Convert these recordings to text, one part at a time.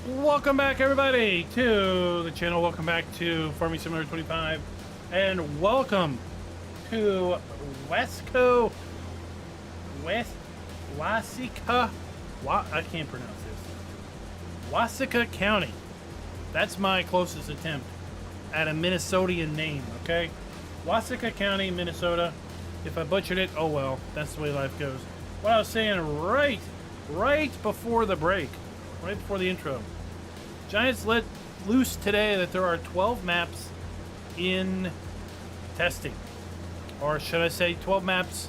Welcome back, everybody, to the channel. Welcome back to Farming Simulator 25, and welcome to Waseca, I can't pronounce this. Waseca County. That's my closest attempt at a Minnesotan name. Okay, Waseca County, Minnesota. If I butchered it, oh well. That's the way life goes. What I was saying right before the break, right before the intro. Giants let loose today that there are 12 maps in testing. Or should I say 12 maps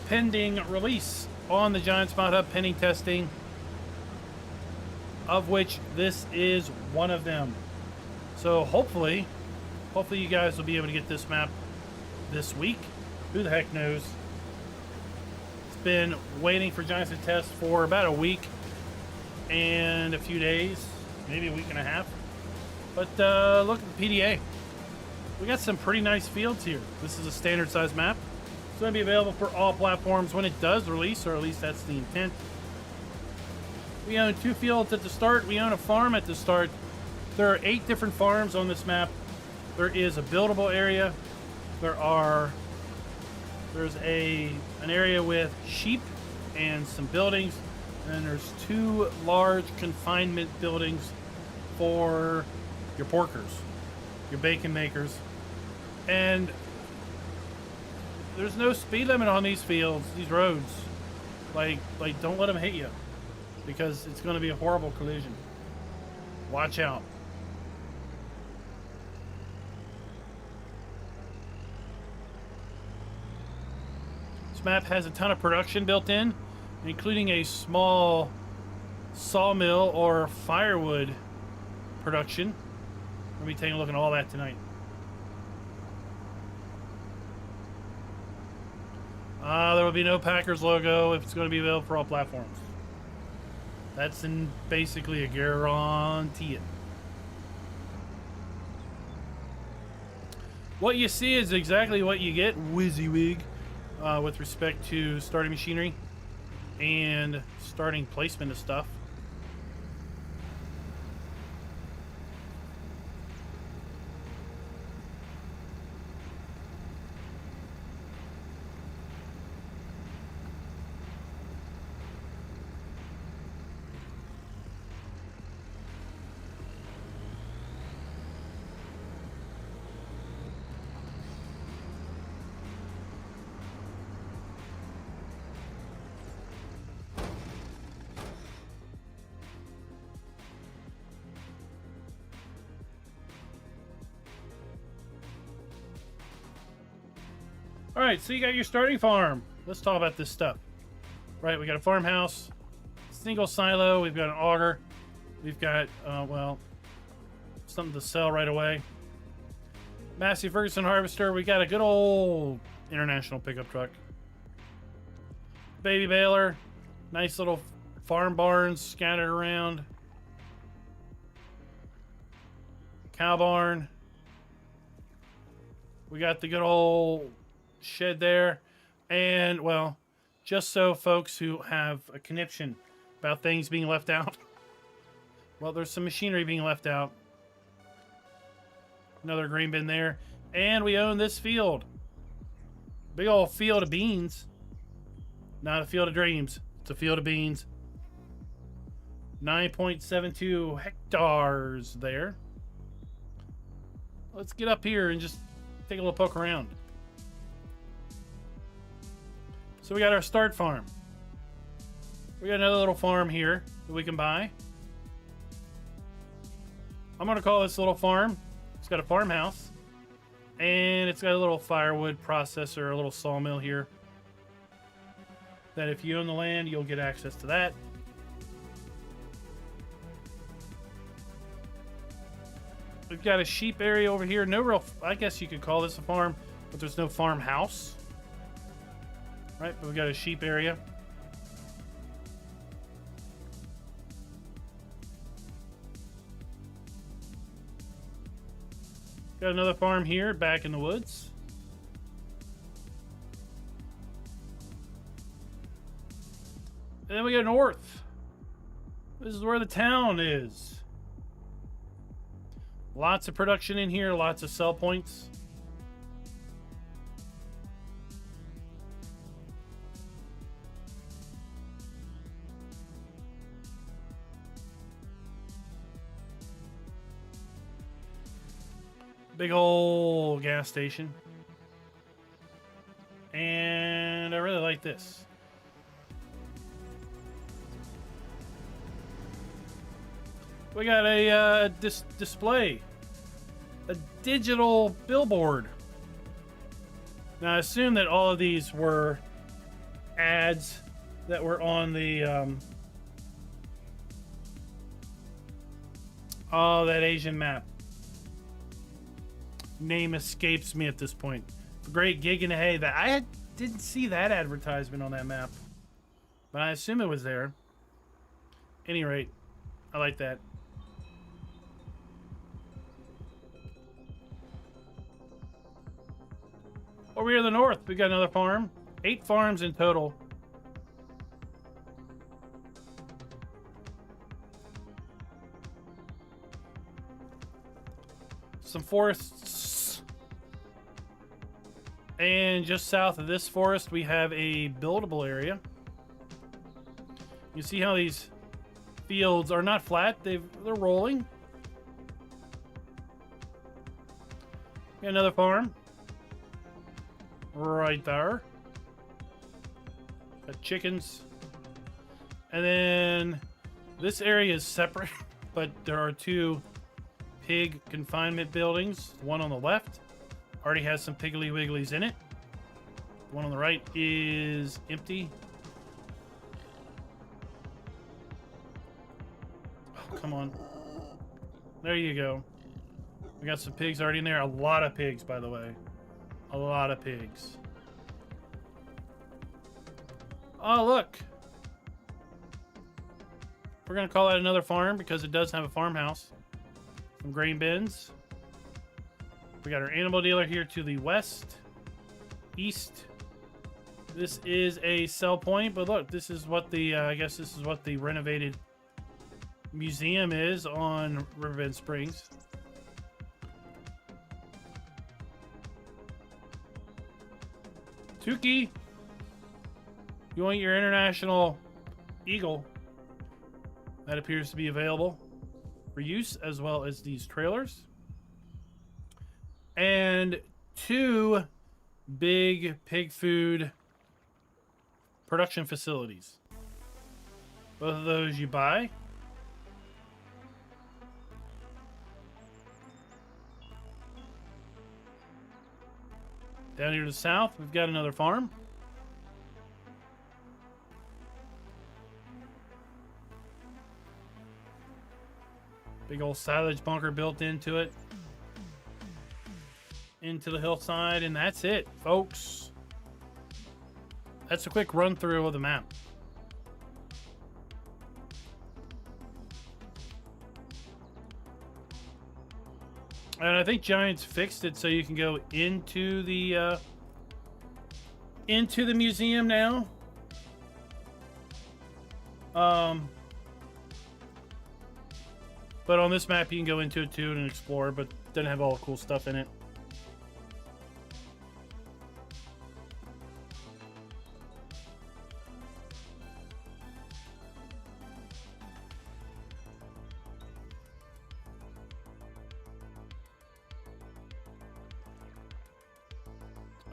pending release on the Giants Mod Hub, pending testing, of which this is one of them. So hopefully you guys will be able to get this map this week. Who the heck knows? It's been waiting for Giants to test for about a week and a few days. Maybe a week and a half. But look at the PDA. We got some pretty nice fields here. This is a standard size map. It's going to be available for all platforms when it does release, or at least that's the intent. We own 2 fields at the start. We own a farm at the start. There are 8 different farms on this map. There is a buildable area. There's an area with sheep and some buildings. And then there's 2 large confinement buildings for your porkers, your bacon makers. And there's no speed limit on these fields, these roads. Like don't let them hit you, because it's going to be a horrible collision. Watch out. This map has a ton of production built in, including a small sawmill or firewood production. We'll be taking a look at all that tonight. There will be no Packers logo if it's going to be available for all platforms. That's basically a guarantee. What you see is exactly what you get, WYSIWYG, with respect to starting machinery and starting placement of stuff. All right, so you got your starting farm. Let's talk about this stuff. Right, we got a farmhouse, single silo. We've got an auger. We've got, well, something to sell right away. Massey Ferguson harvester. We got a good old international pickup truck. Baby baler. Nice little farm barns scattered around. Cow barn. We got the good old shed there. And, well, just so folks who have a conniption about things being left out, well, there's some machinery being left out. Another grain bin there. And we own this field. Big old field of beans. Not a field of dreams. It's a field of beans. 9.72 hectares there. Let's get up here and just take a little poke around. So we got our start farm. We got another little farm here that we can buy. I'm going to call this little farm. It's got a farmhouse. And it's got a little firewood processor, a little sawmill here. That if you own the land, you'll get access to that. We've got a sheep area over here. No real, I guess you could call this a farm, but there's no farmhouse. Right, but we got a sheep area. Got another farm here back in the woods. And then we go north. This is where the town is. Lots of production in here, lots of sell points. Big old gas station. And I really like this. We got a display. A digital billboard. Now I assume that all of these were ads that were on the oh, that Asian map. Name escapes me at this point. Great Gig in the Hay. That I didn't see that advertisement on that map, but I assume it was there. Any rate, I like that. Over here in the north, we got another farm. 8 farms in total. Some forests. And just south of this forest, we have a buildable area. You see how these fields are not flat, they're rolling. Got another farm. Right there. Got chickens. And then this area is separate, but there are 2 pig confinement buildings. The one on the left already has some Piggly Wigglies in it. The one on the right is empty. Oh, come on. There you go. We got some pigs already in there. A lot of pigs, by the way. A lot of pigs. Oh, look. We're going to call that another farm because it does have a farmhouse. Some grain bins. We got our animal dealer here to the west. East. This is a sell point, but look, this is what the, I guess this is what the renovated museum is on Riverbend Springs. Tukey, you want your international eagle? That appears to be available for use, as well as these trailers. And 2 big pig food production facilities. Both of those you buy. Down here to the south, we've got another farm. Big old silage bunker built into it. Into the hillside, and that's it, folks. That's a quick run through of the map. And I think Giants fixed it so you can go into the museum now. But on this map you can go into it too and explore, but it doesn't have all the cool stuff in it.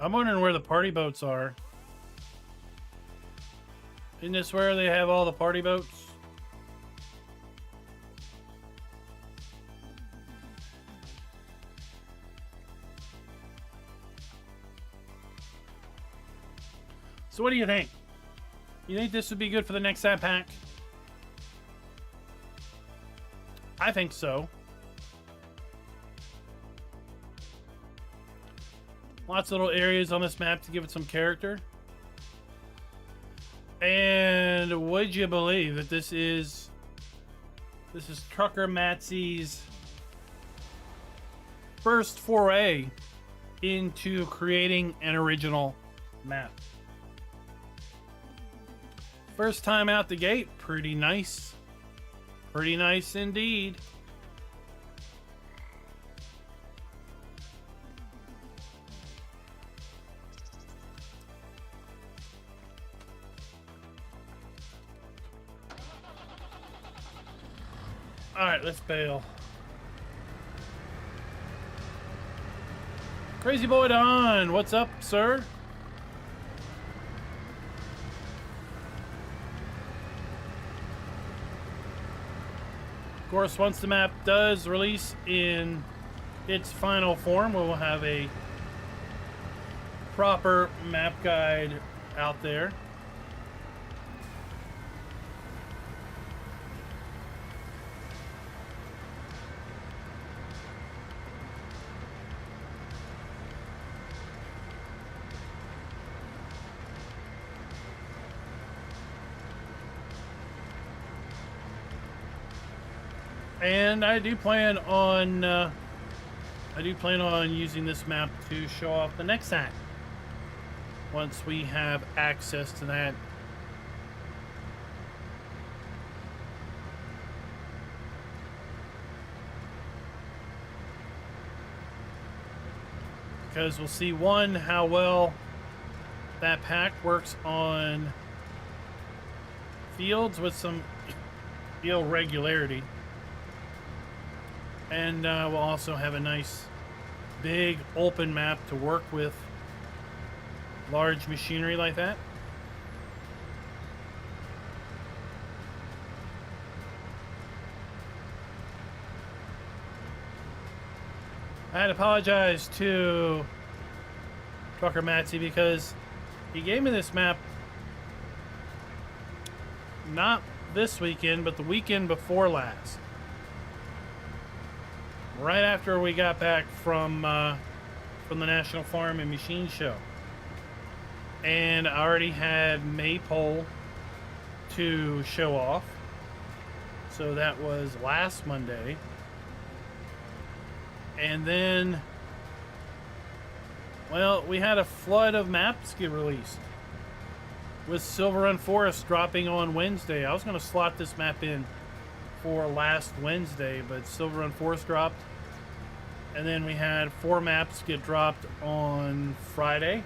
I'm wondering where the party boats are. Isn't this where they have all the party boats? So what do you think? You think this would be good for the next set pack? I think so. Lots of little areas on this map to give it some character. And would you believe that this is Trucker Matzy's first foray into creating an original map. First time out the gate, pretty nice. Pretty nice indeed. All right, let's bail. Crazy Boy Don, what's up, sir? Of course, once the map does release in its final form, we will have a proper map guide out there. And I do plan on using this map to show off the next hack once we have access to that. Because we'll see, one, how well that pack works on fields with some irregularity. And we'll also have a nice big open map to work with large machinery like that. I had to apologize to Trucker Matzy because he gave me this map not this weekend, but the weekend before last. Right after we got back from the National Farm and Machine Show. And I already had Maypole to show off. So that was last Monday. And then, well, we had a flood of maps get released. With Silver Run Forest dropping on Wednesday. I was going to slot this map in for last Wednesday, but Silver Run Forest dropped. And then we had 4 maps get dropped on Friday.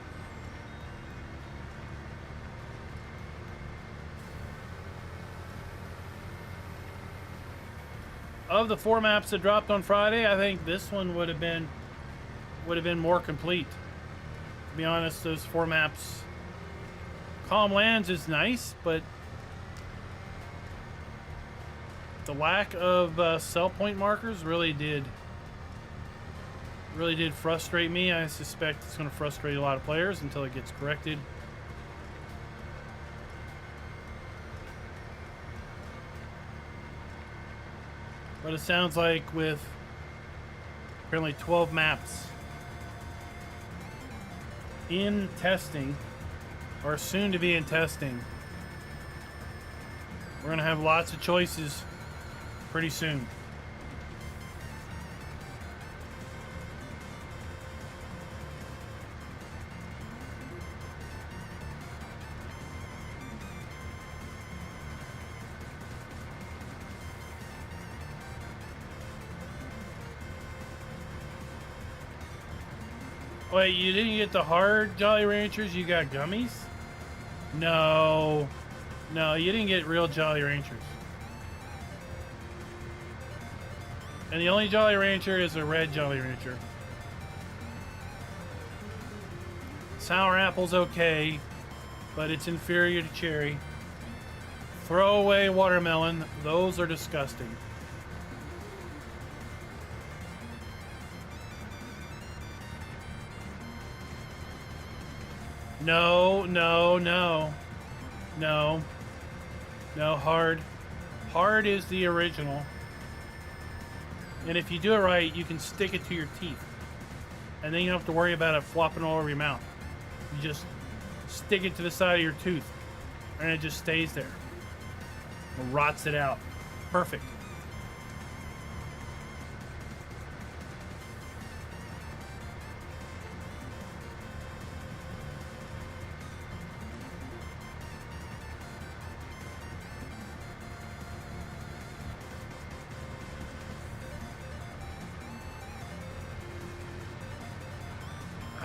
Of the 4 maps that dropped on Friday, I think this one would have been more complete. To be honest, those 4 maps, Calm Lands is nice, but the lack of sell point markers really did frustrate me. I suspect it's going to frustrate a lot of players until it gets corrected. But it sounds like with apparently 12 maps in testing, or soon to be in testing, we're going to have lots of choices pretty soon. Wait, you didn't get the hard Jolly Ranchers? You got gummies? No. No, you didn't get real Jolly Ranchers. And the only Jolly Rancher is a red Jolly Rancher. Sour apple's okay, but it's inferior to cherry. Throwaway watermelon, those are disgusting. No, no, no. No. No, hard. Hard is the original. And if you do it right, you can stick it to your teeth. And then you don't have to worry about it flopping all over your mouth. You just stick it to the side of your tooth. And it just stays there. It rots it out. Perfect.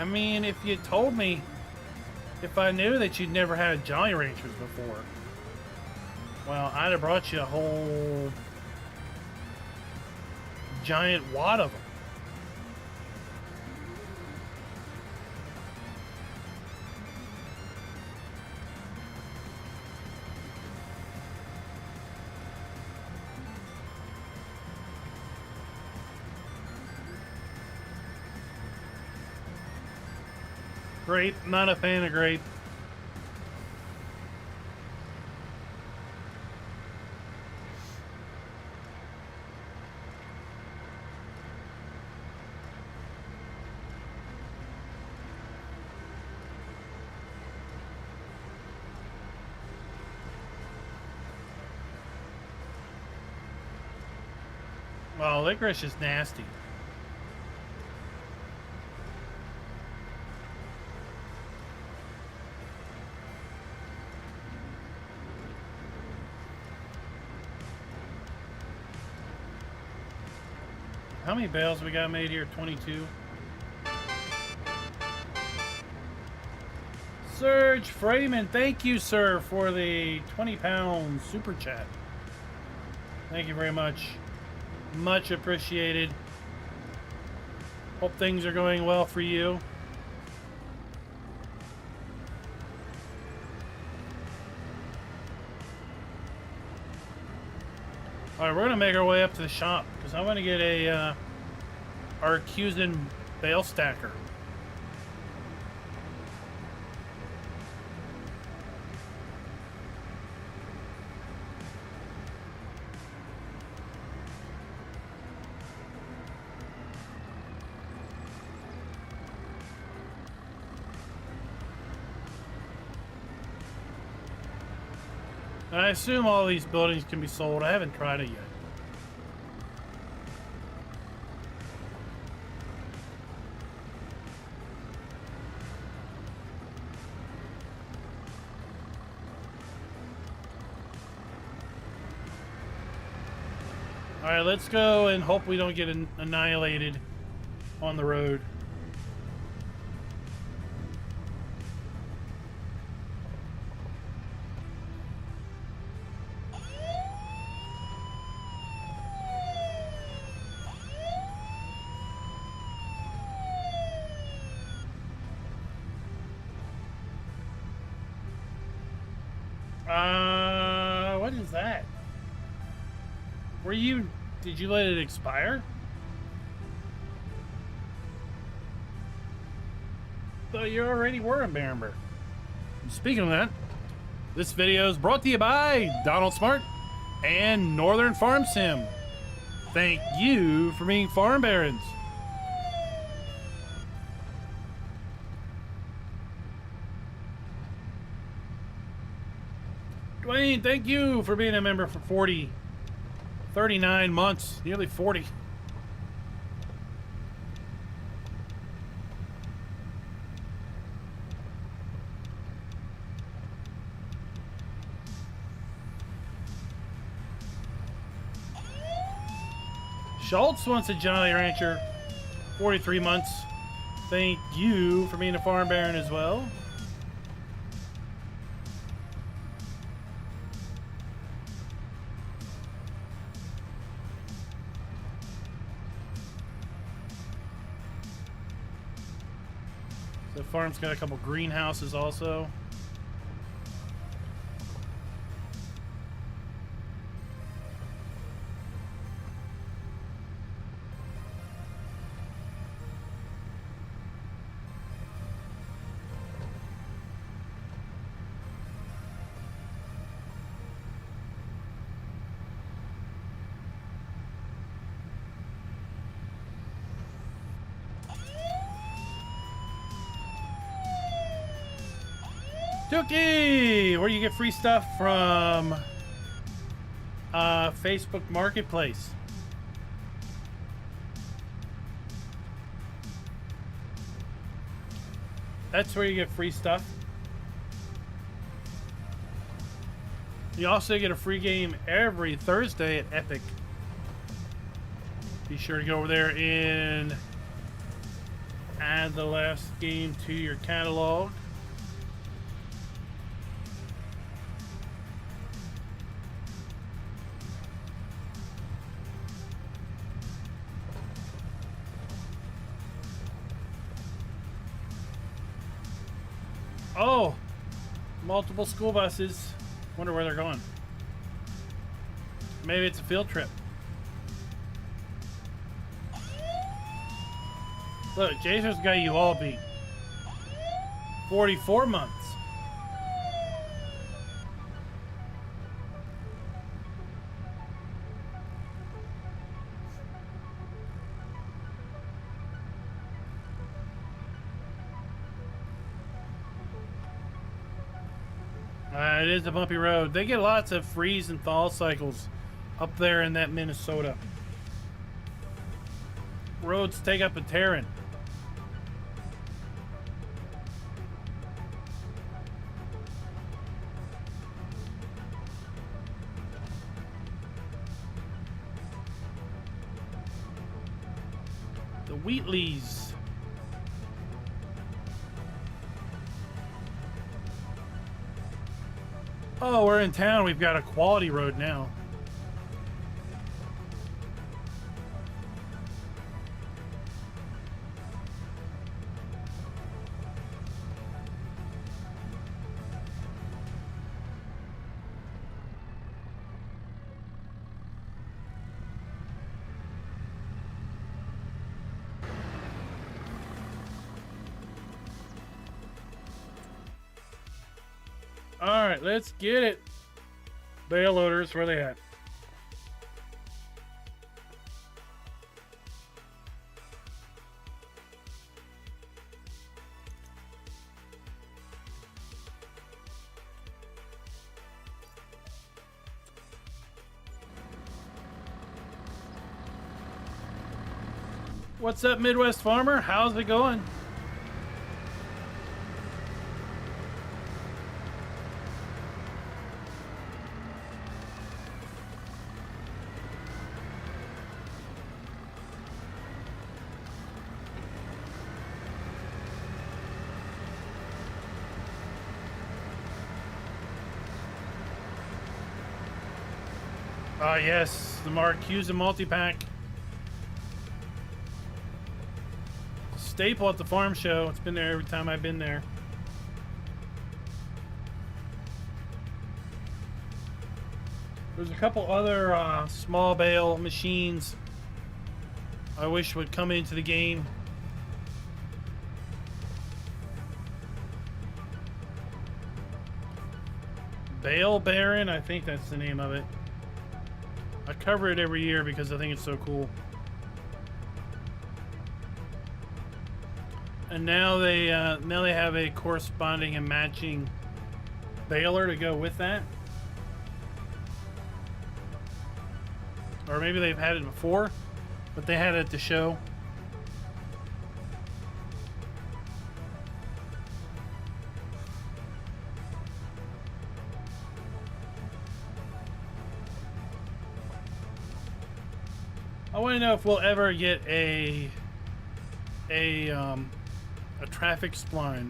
I mean, if you told me, if I knew that you'd never had Jolly Ranchers before, well, I'd have brought you a whole giant wad of them. Grape, not a fan of grape. Well, licorice is nasty. How many bales we got made here? 22. Serge Freeman, thank you, sir, for the 20-pound super chat. Thank you very much. Much appreciated. Hope things are going well for you. All right, we're gonna make our way up to the shop because I want to get a our Cusin bale stacker. I assume all these buildings can be sold. I haven't tried it yet. All right, let's go and hope we don't get annihilated on the road. What is that? Did you let it expire? Thought you already were a member. Speaking of that, this video is brought to you by Donald Smart and Northern Farm Sim. Thank you for being farm barons. Dwayne, thank you for being a member for 39 months, nearly 40. Schultz wants a Jolly Rancher, 43 months. Thank you for being a farm baron as well. The farm's got a couple greenhouses also. Dookie, where you get free stuff from Facebook Marketplace. That's where you get free stuff. You also get a free game every Thursday at Epic. Be sure to go over there and Add the last game to your catalog. Oh, multiple school buses. Wonder where they're going. Maybe it's a field trip. Look, Jason's got you all beat. 44 months. It is a bumpy road. They get lots of freeze and thaw cycles up there in that Minnesota. Roads take up a tearing. The Wheatleys. Oh, we're in town. We've got a quality road now. All right, let's get it. Bale loaders, where they at? What's up, Midwest Farmer? How's it going? Yes, the Marcusa multi-pack. Staple at the farm show. It's been there every time I've been there. There's a couple other small bale machines I wish would come into the game. Bale Baron, I think that's the name of it. I cover it every year because I think it's so cool. And now they have a corresponding and matching baler to go with that. Or maybe they've had it before, but they had it at the show. I want to know if we'll ever get a traffic spline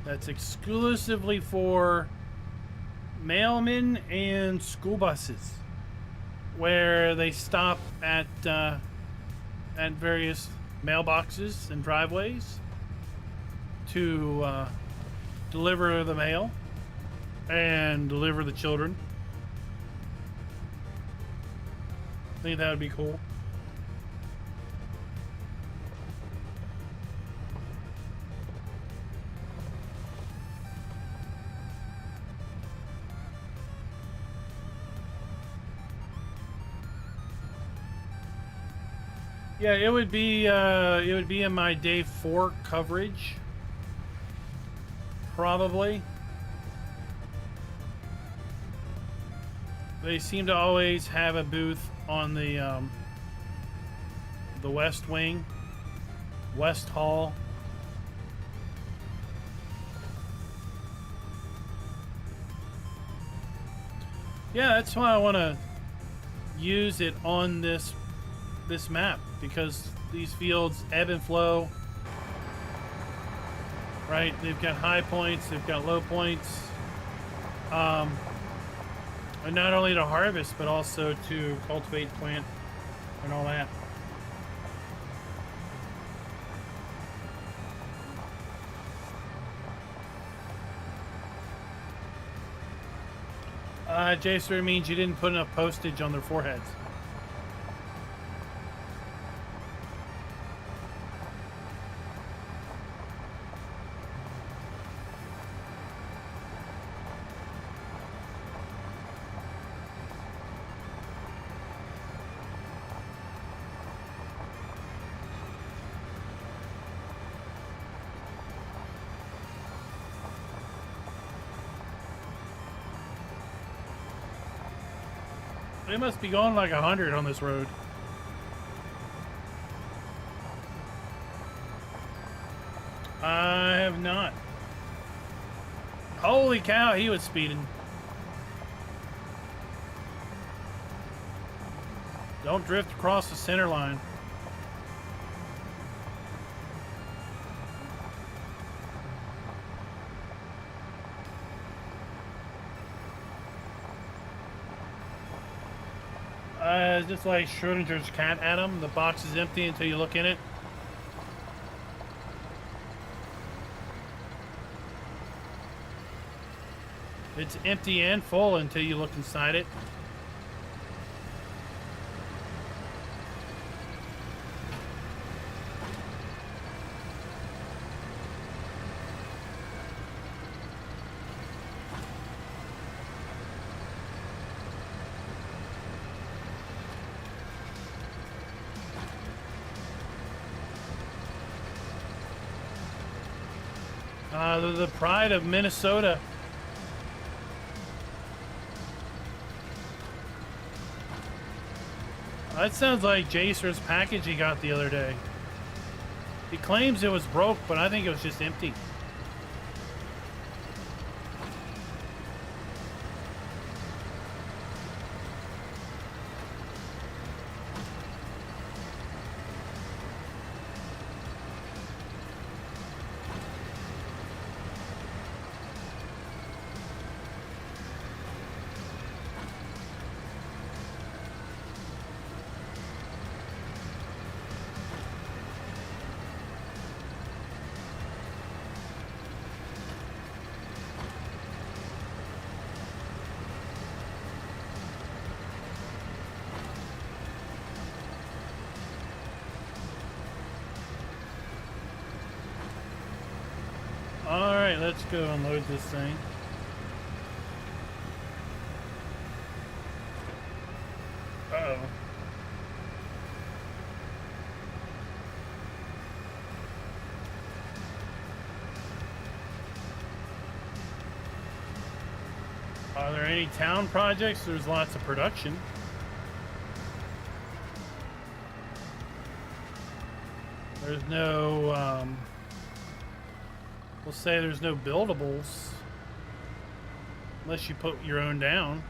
that's exclusively for mailmen and school buses, where they stop at various mailboxes and driveways to deliver the mail and deliver the children. I think that would be cool. Yeah, it would be in my day 4 coverage, probably. They seem to always have a booth on the West Wing, West Hall. Yeah, that's why I want to use it on this map, because these fields ebb and flow. right? They've got high points, they've got low points. And not only to harvest, but also to cultivate, plant, and all that. Jason, means you didn't put enough postage on their foreheads. They must be going like 100 on this road. I have not. Holy cow, he was speeding. Don't drift across the center line. It's just like Schrodinger's cat, Adam. The box is empty until you look in it. It's empty and full until you look inside it. They're the pride of Minnesota. That sounds like Jacer's package he got the other day. He claims it was broke, but I think it was just empty. Alright, let's go unload this thing. Uh-oh. Are there any town projects? There's lots of production. There's no, we'll say there's no buildables. Unless you put your own down.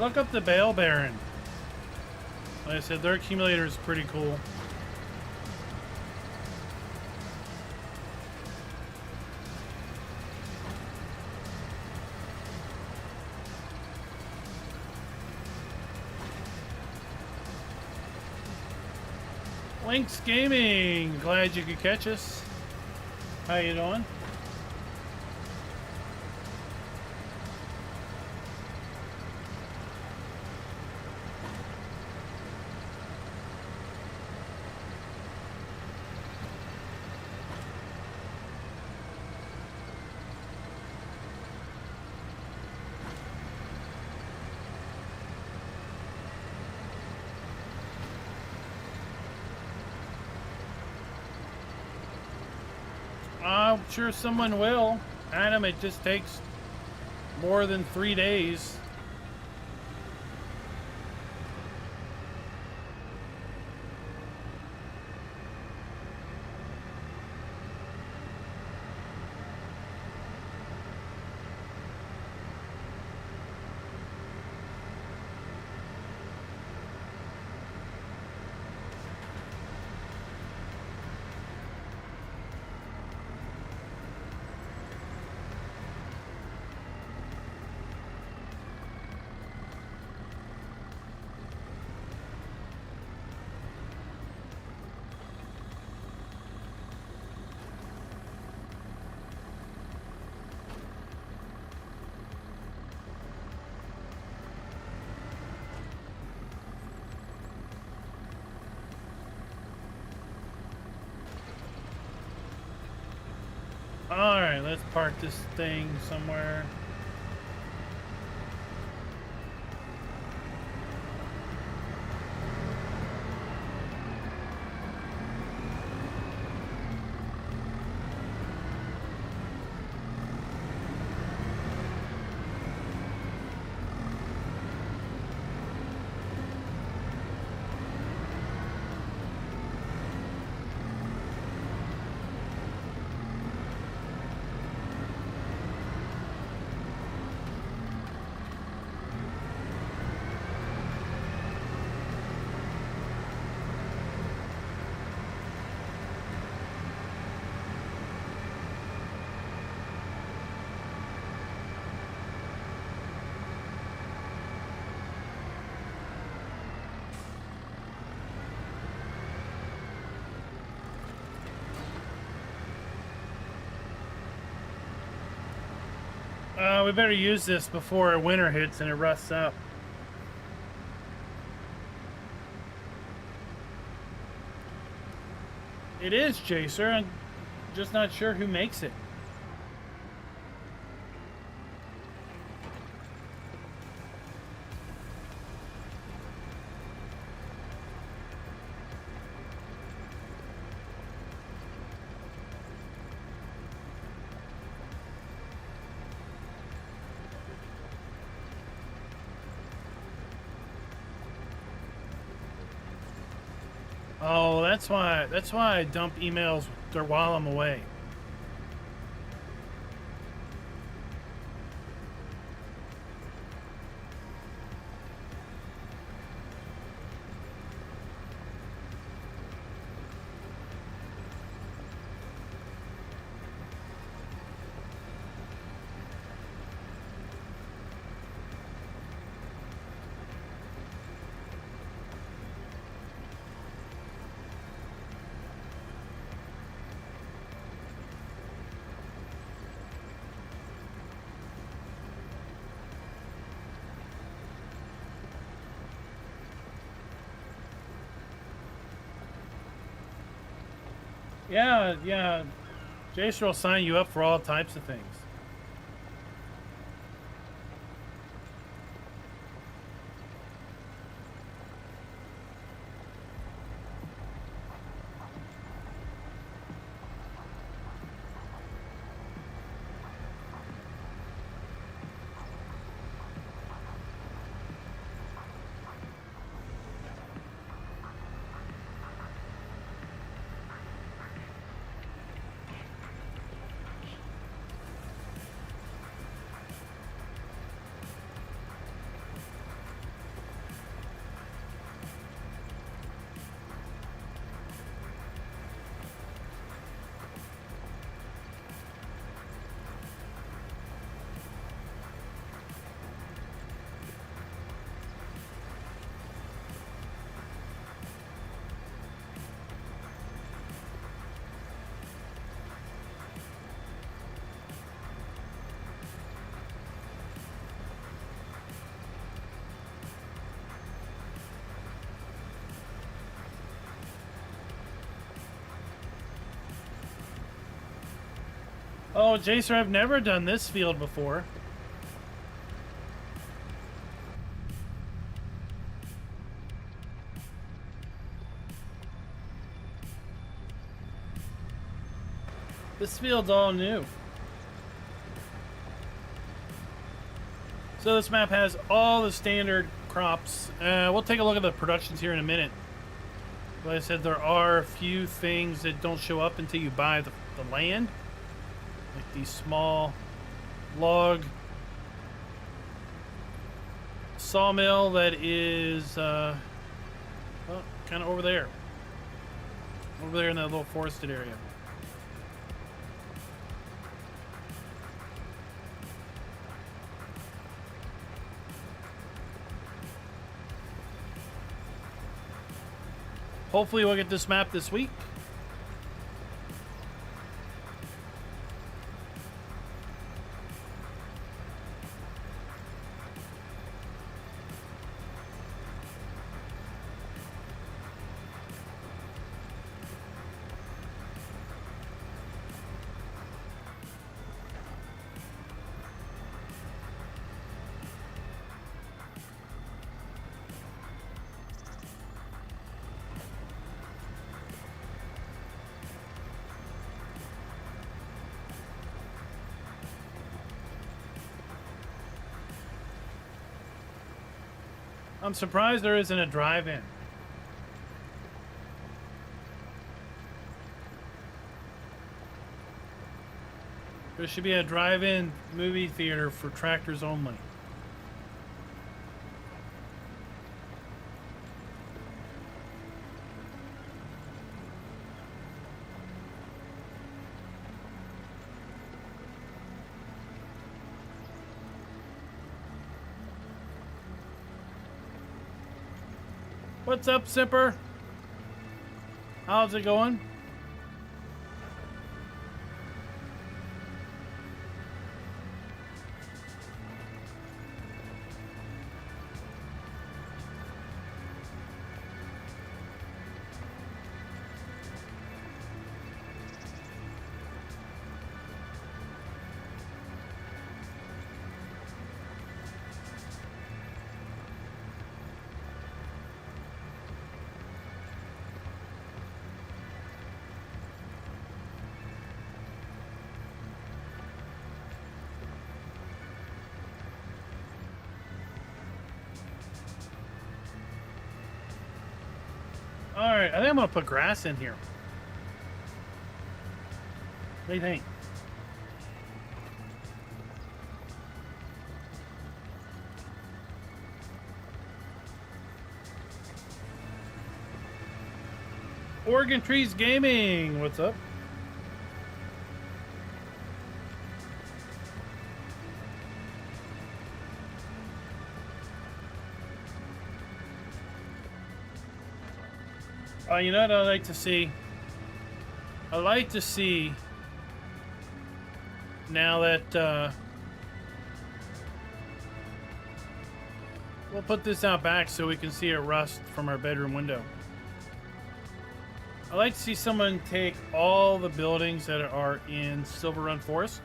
Look up the Bale Baron. Like I said, their accumulator is pretty cool. Lynx Gaming, glad you could catch us. How you doing? I'm sure someone will. Adam, it just takes more than 3 days. Alright, let's park this thing somewhere. We better use this before winter hits and it rusts up. It is, Jacer. I'm just not sure who makes it. Oh, that's why I dump emails while I'm away. Yeah. Jason will sign you up for all types of things. Oh, Jason, I've never done this field before. This field's all new. So this map has all the standard crops. We'll take a look at the productions here in a minute. Like I said, there are a few things that don't show up until you buy the land. Like these small log sawmill that is well, kind of over there. Over there in that little forested area. Hopefully we'll get this map this week. I'm surprised there isn't a drive-in. There should be a drive-in movie theater for tractors only. What's up, Sipper? How's it going? Alright, I think I'm gonna put grass in here. What do you think? Oregon Trees Gaming, what's up? You know what I like to see? I like to see now that we'll put this out back so we can see it rust from our bedroom window. I like to see someone take all the buildings that are in Silver Run Forest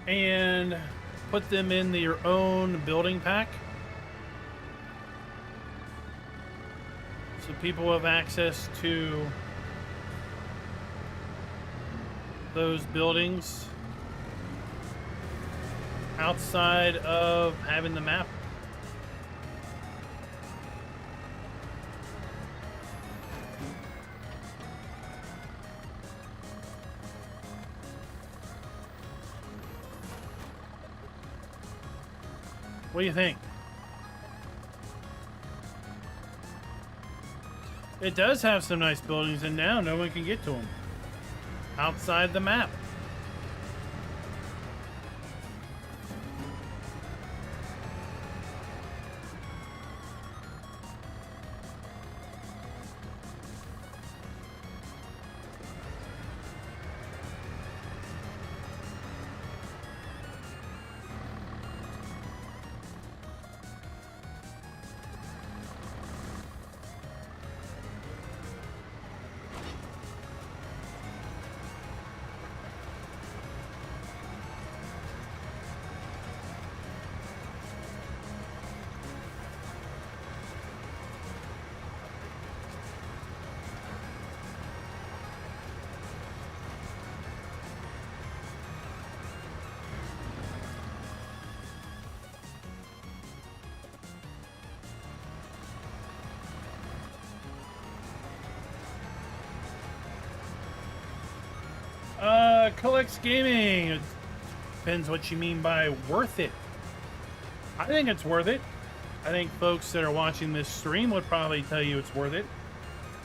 and put them in your own building pack. So people have access to those buildings outside of having the map. What do you think? It does have some nice buildings, and now no one can get to them outside the map. Collects Gaming. It depends what you mean by worth it. I think it's worth it. I think folks that are watching this stream would probably tell you it's worth it.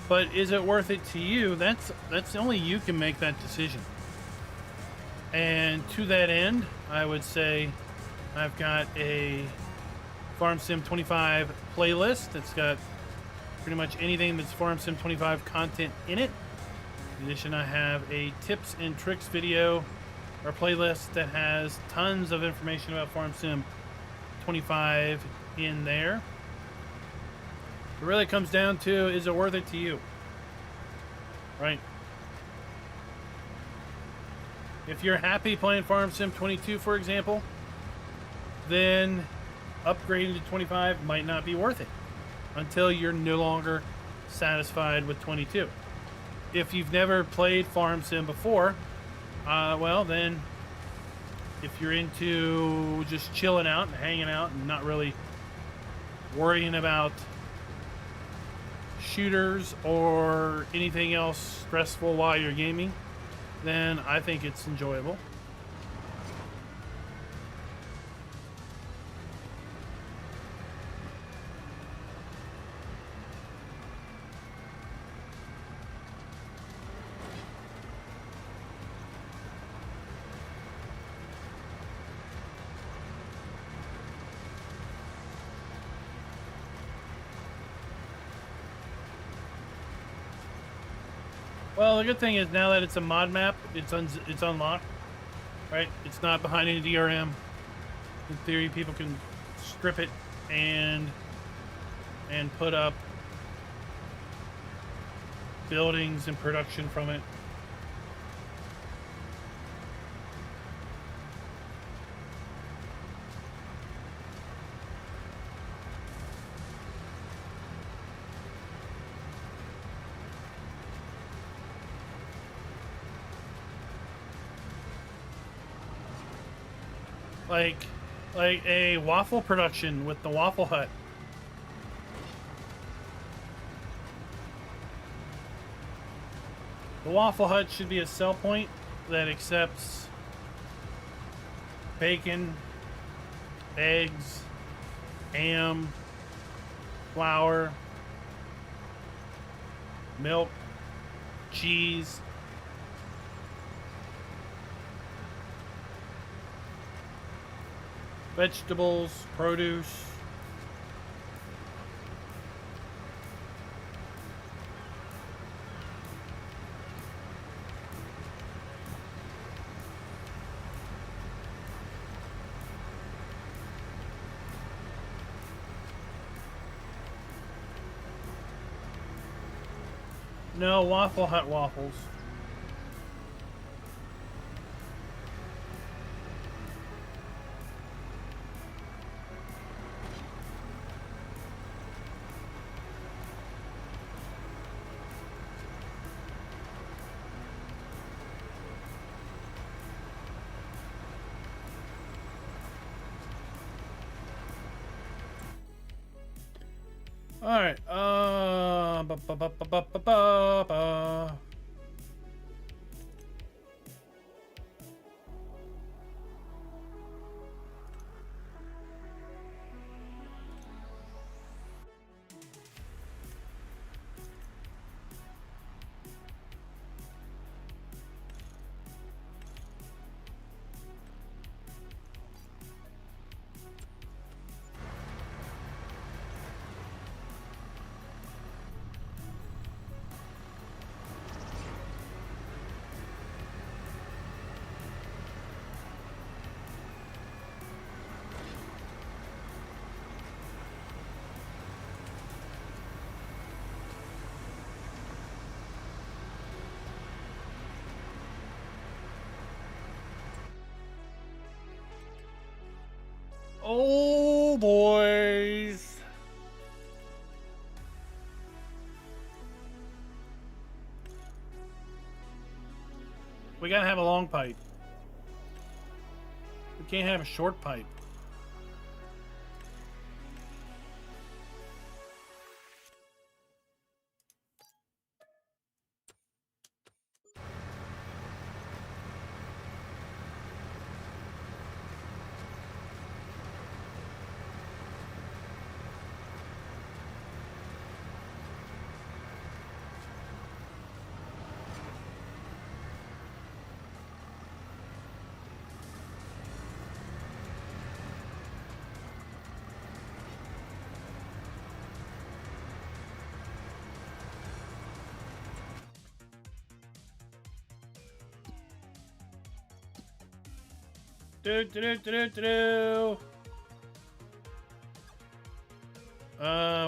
But is it worth it to you? That's only you can make that decision. And to that end, I would say I've got a Farm Sim 25 playlist that's got pretty much anything that's Farm Sim 25 content in it. In addition, I have a tips and tricks video or playlist that has tons of information about Farm Sim 25 in there. It really comes down to, is it worth it to you? Right? If you're happy playing Farm Sim 22, for example, then upgrading to 25 might not be worth it until you're no longer satisfied with 22. If you've never played Farm Sim before, well then, if you're into just chilling out and hanging out and not really worrying about shooters or anything else stressful while you're gaming, then I think it's enjoyable. Well, the good thing is now that it's a mod map, it's unlocked, right? It's not behind any DRM. In theory, people can strip it and put up buildings and production from it. Like a waffle production with the Waffle Hut. The Waffle Hut should be a sell point that accepts bacon, eggs, ham, flour, milk, cheese. Vegetables, produce. No, Waffle Hut waffles. All right. Oh, boys. We gotta have a long pipe. We can't have a short pipe.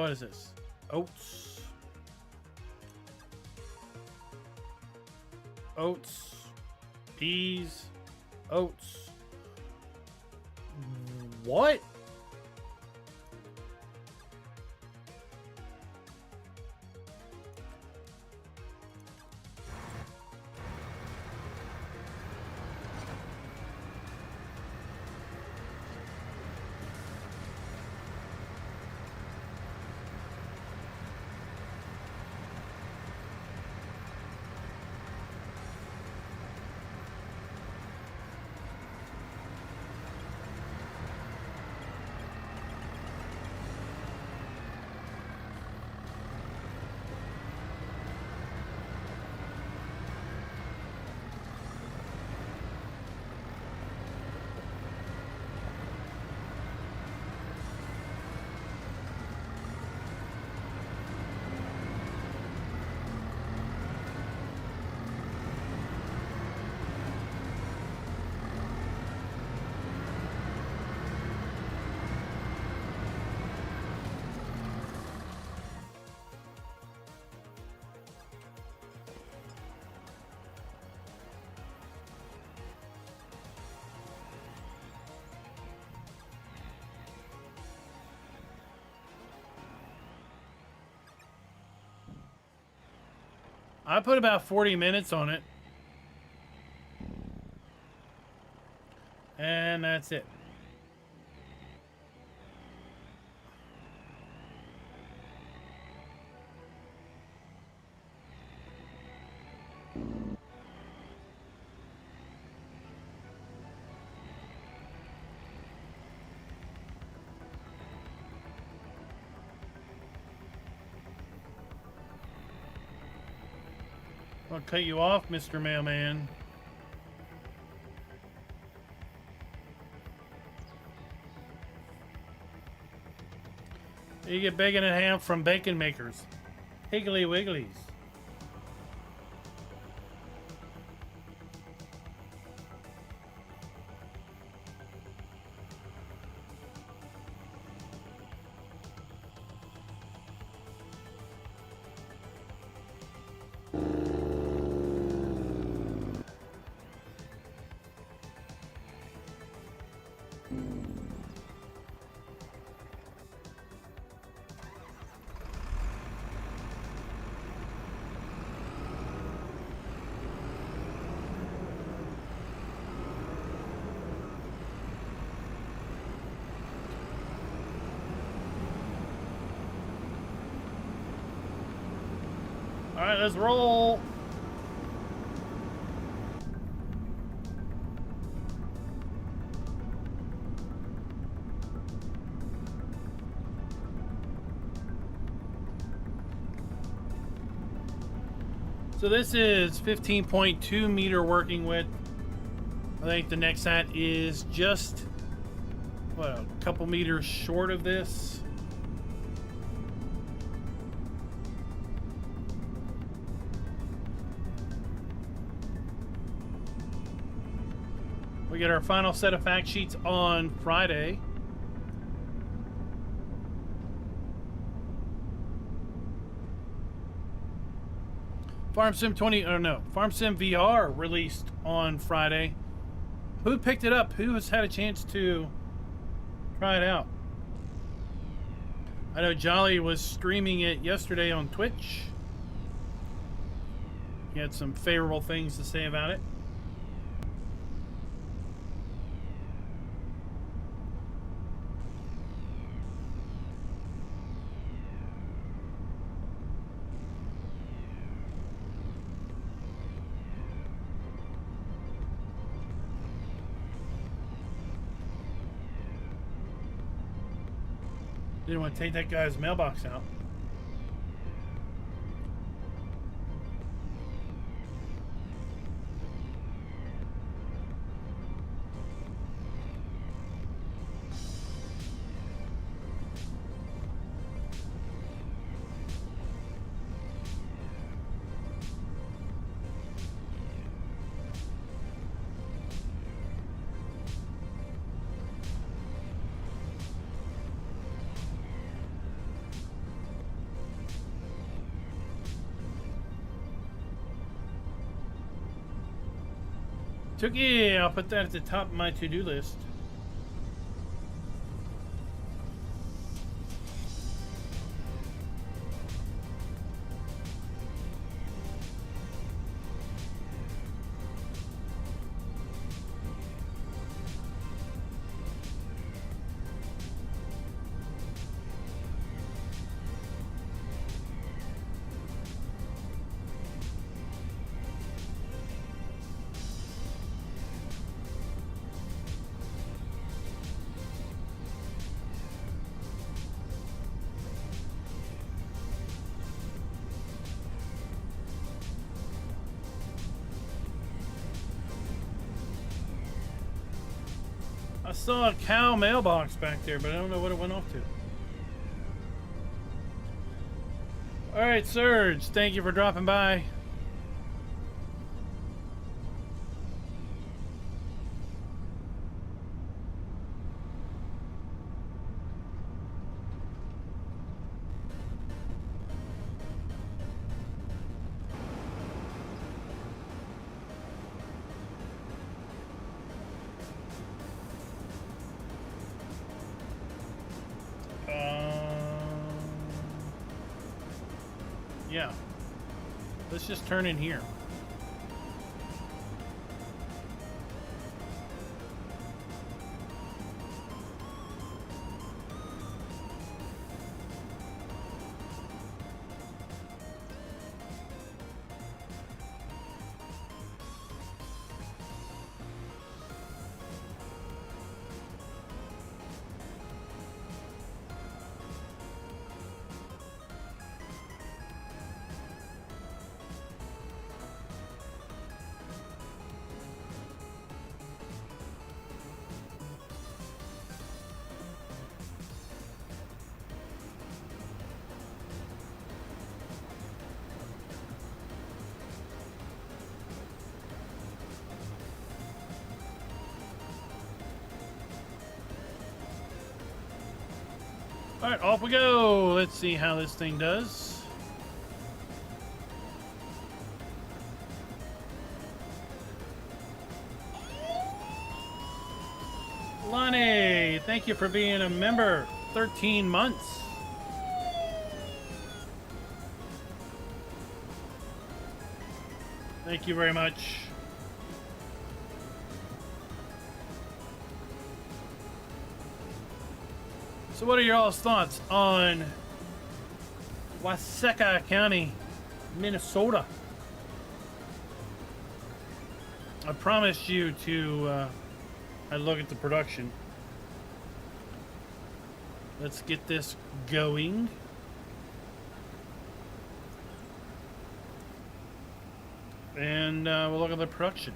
What is this? Oats. Oats. Peas. Oats. What? I put about 40 minutes on it. And that's it. I'll cut you off, Mr. Mailman. You get bacon and ham from bacon makers. Higgly Wigglies. All right, let's roll. So this is 15.2 meter working width. I think the next set is just, what, a couple meters short of this. We get our final set of fact sheets on Friday. FarmSim FarmSim VR released on Friday. Who picked it up? Who has had a chance to try it out? I know Jolly was streaming it yesterday on Twitch. He had some favorable things to say about it. Didn't want to take that guy's mailbox out. Yeah, I'll put that at the top of my to-do list. I saw a cow mailbox back there, but I don't know what it went off to. Alright, Surge, thank you for dropping by. Yeah. Let's just turn in here. All right, off we go. Let's see how this thing does. Lonnie, thank you for being a member. 13 months. Thank you very much. So what are your all's thoughts on Waseca County, Minnesota? I promised you to I'd look at the production. Let's get this going. And we'll look at the production.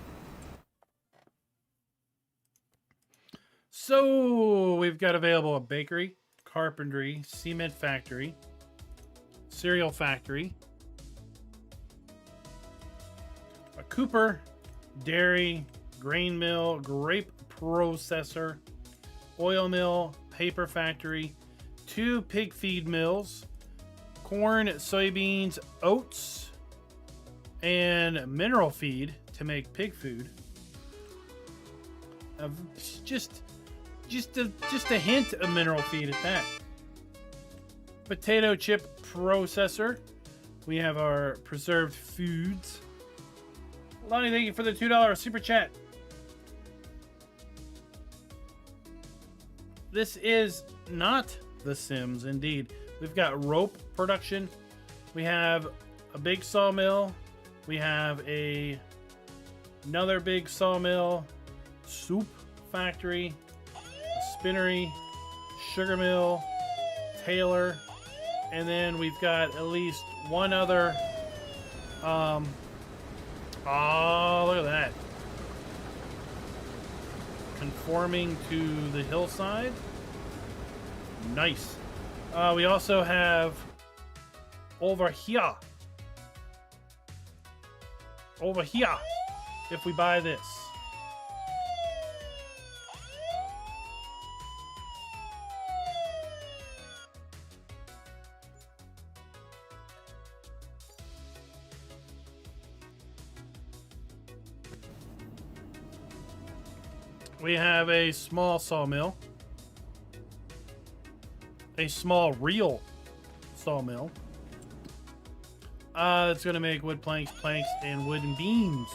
So we've got available a bakery, carpentry, cement factory, cereal factory, a cooper, dairy, grain mill, grape processor, oil mill, paper factory, 2 pig feed mills, corn, soybeans, oats, and mineral feed to make pig food. Just a hint of mineral feed at that. Potato chip processor. We have our preserved foods. Lonnie, thank you for the $2 super chat. This is not The Sims, indeed. We've got rope production. We have a big sawmill. We have another big sawmill, soup factory, spinnery, sugar mill, tailor, and then we've got at least one other. Oh, look at that! Conforming to the hillside. Nice. We also have over here. If we buy this. We have a small sawmill. A small real sawmill. It's going to make wood planks, and wooden beams.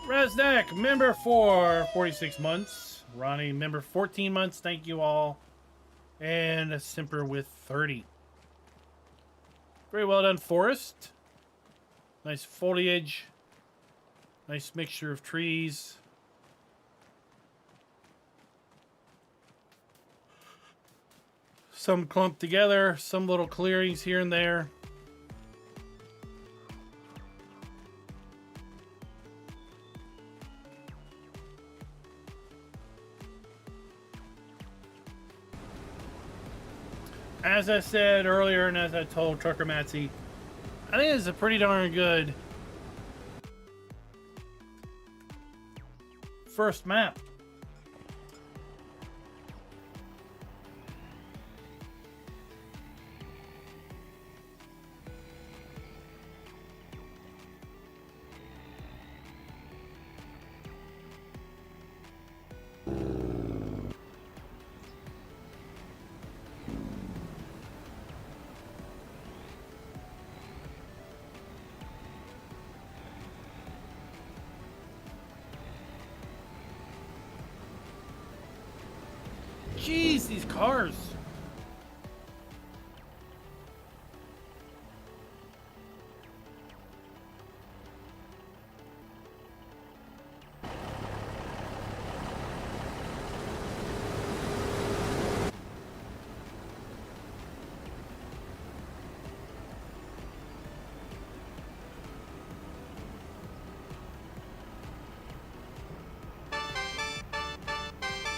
Redneck, member for 46 months. Ronnie, member 14 months. Thank you all. And a Simper with 30. Very well done, forest. Nice foliage. Nice mixture of trees. Some clumped together, some little clearings here and there. As I said earlier, and as I told Trucker Matzy, I think it's a pretty darn good first map. Jeez, these cars.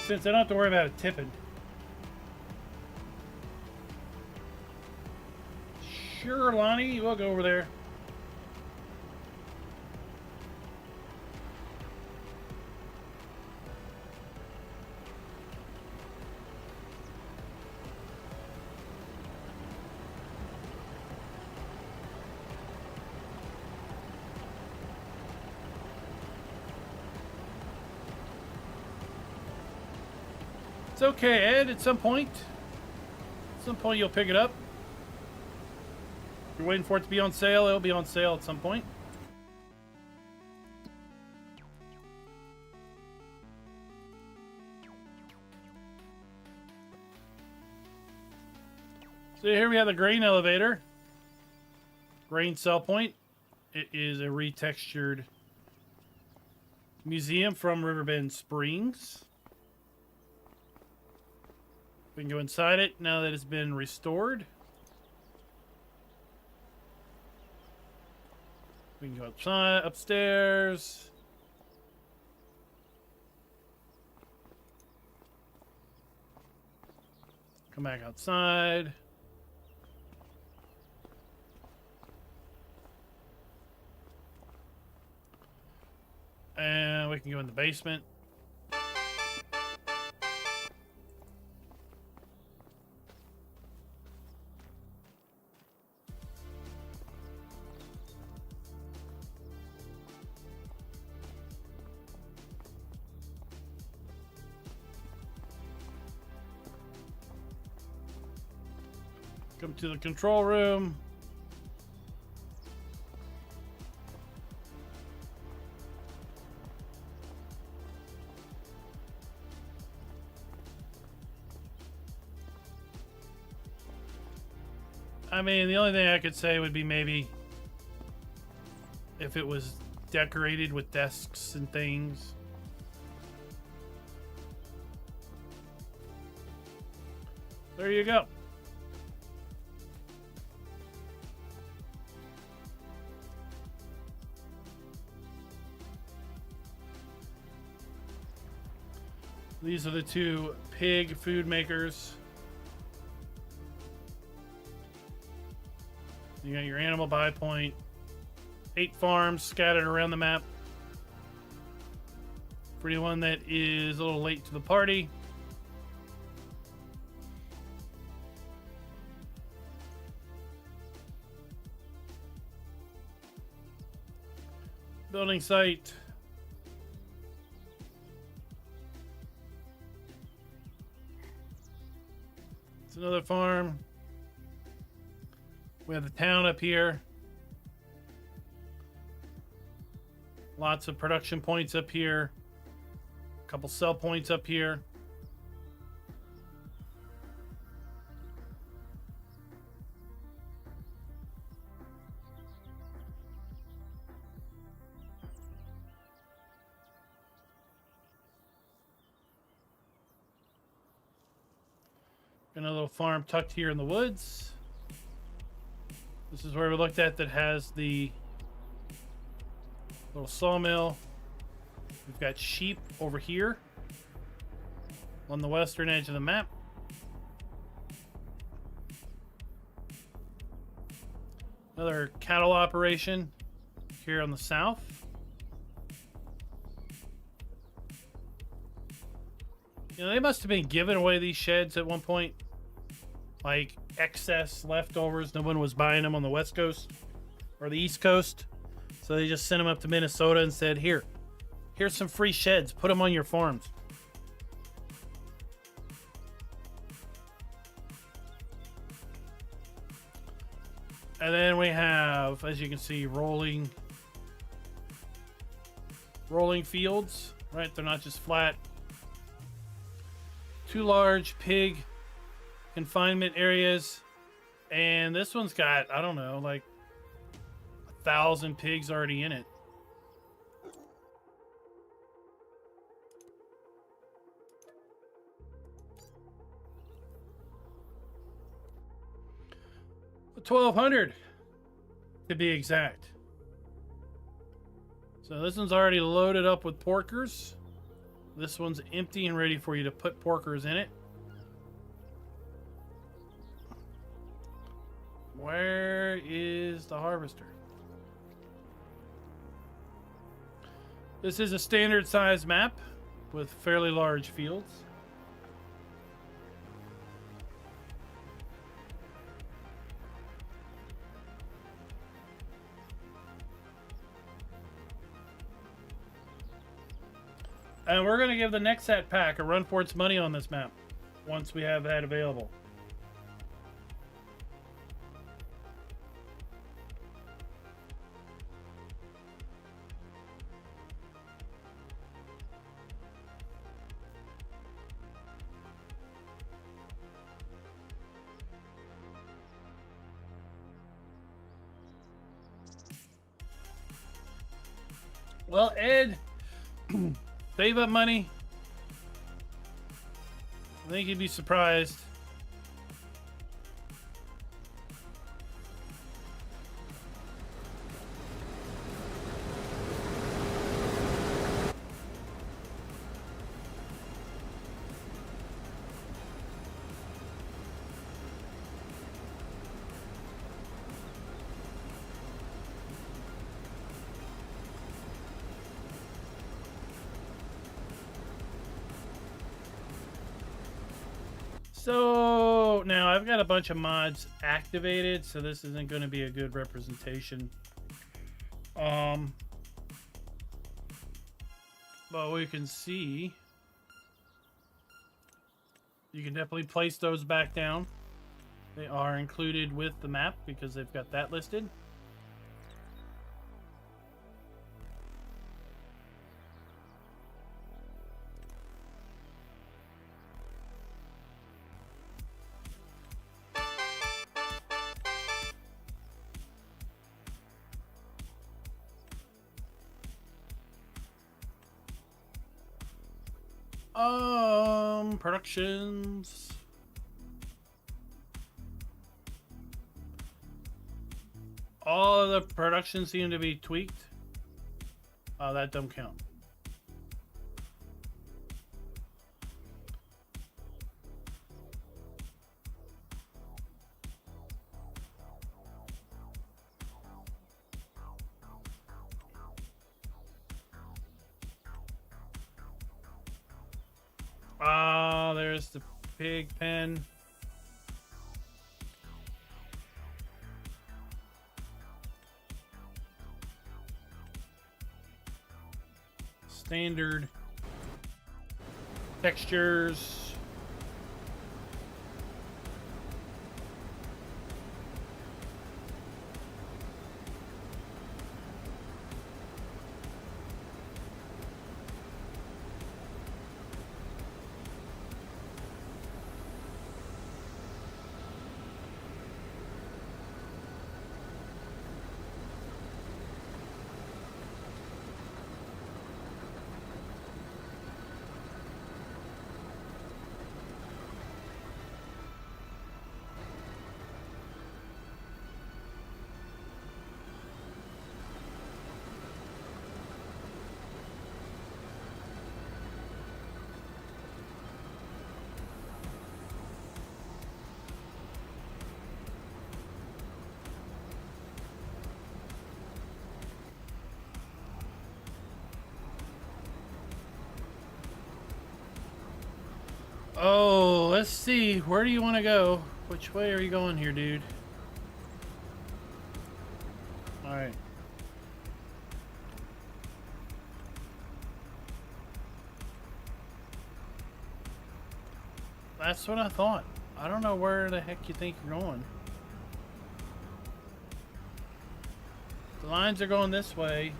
Since I don't have to worry about it tipping. Sure, Lonnie, we'll go over there. It's okay, Ed, at some point you'll pick it up. If you're waiting for it to be on sale, it'll be on sale at some point. So here we have the grain elevator. Grain sell point. It is a retextured museum from Riverbend Springs. We can go inside it now that it's been restored. We can go upside, upstairs. Come back outside. And we can go in the basement. Come to the control room. I mean, the only thing I could say would be maybe if it was decorated with desks and things. There you go. These are the two pig food makers. You got your animal buy point. 8 farms scattered around the map. For anyone that is a little late to the party. Building site, It's another farm. We have the town up here. Lots of production points up here. A couple sell points up here. Another little farm tucked here in the woods. This is where we looked at that has the little sawmill. We've got sheep over here on the western edge of the map. Another cattle operation here on the south. You know, they must have been giving away these sheds at one point. Like excess leftovers. No one was buying them on the West Coast or the East Coast. So they just sent them up to Minnesota and said, here's some free sheds. Put them on your farms. And then we have, as you can see, rolling fields, right? They're not just flat. 2 large pig confinement areas. And this one's got, I don't know, like 1,000 pigs already in it. $1,200 to be exact. So this one's already loaded up with porkers. This one's empty and ready for you to put porkers in it. Where is the harvester? This is a standard size map with fairly large fields. And we're going to give the Nexat pack a run for its money on this map once we have that available. Well, Ed, save up money. I think you'd be surprised. So now I've got a bunch of mods activated, so this isn't going to be a good representation. But we can see you can definitely place those back down. They are included with the map because they've got that listed. Productions. All of the productions seem to be tweaked. Oh, that don't count. There's the pig pen. Standard textures. Oh, let's see. Where do you want to go? Which way are you going here, dude? All right. That's what I thought. I don't know where the heck you think you're going. The lines are going this way.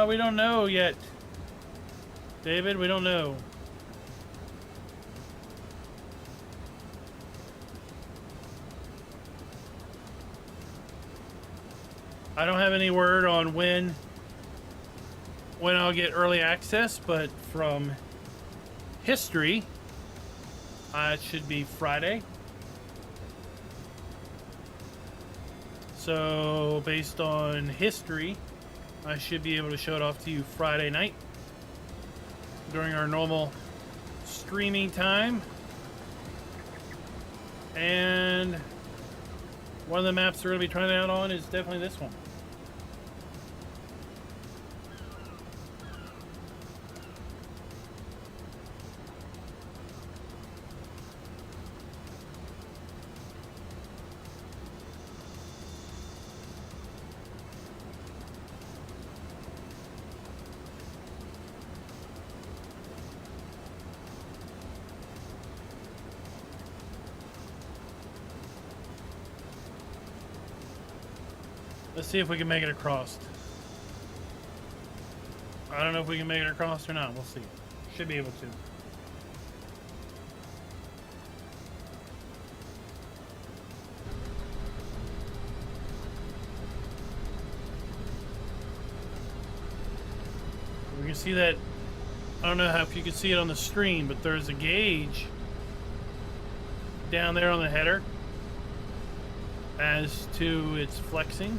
We don't know yet. David, we don't know. I don't have any word on when I'll get early access, but from history, it should be Friday. So based on history, I should be able to show it off to you Friday night during our normal streaming time. And one of the maps we're going to be trying out on is definitely this one. Let's see if we can make it across. I don't know if we can make it across or not. We'll see. Should be able to. We can see that. I don't know if you can see it on the screen, but there's a gauge down there on the header as to its flexing.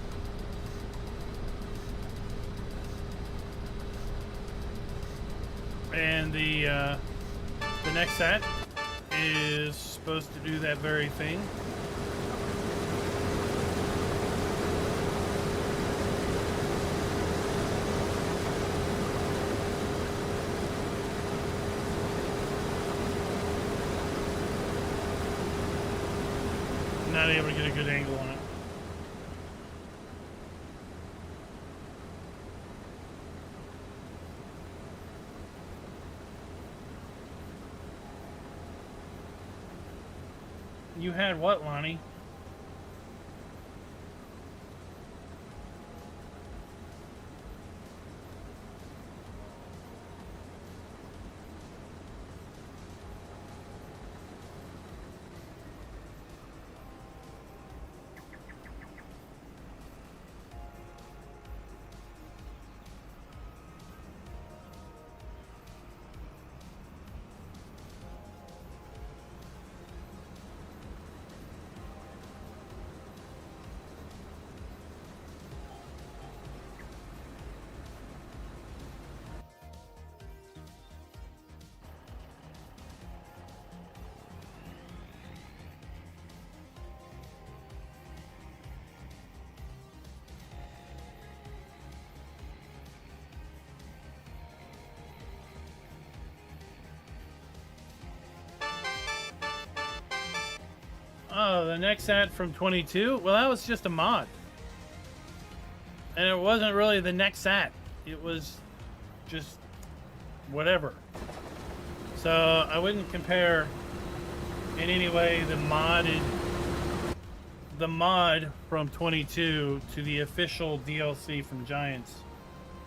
And the next set is supposed to do that very thing. Not able to get a good angle on it. You had what, Lonnie? Oh, the next set from 22? Well, that was just a mod. And it wasn't really the next set. It was just whatever. So I wouldn't compare in any way the mod from 22 to the official DLC from Giants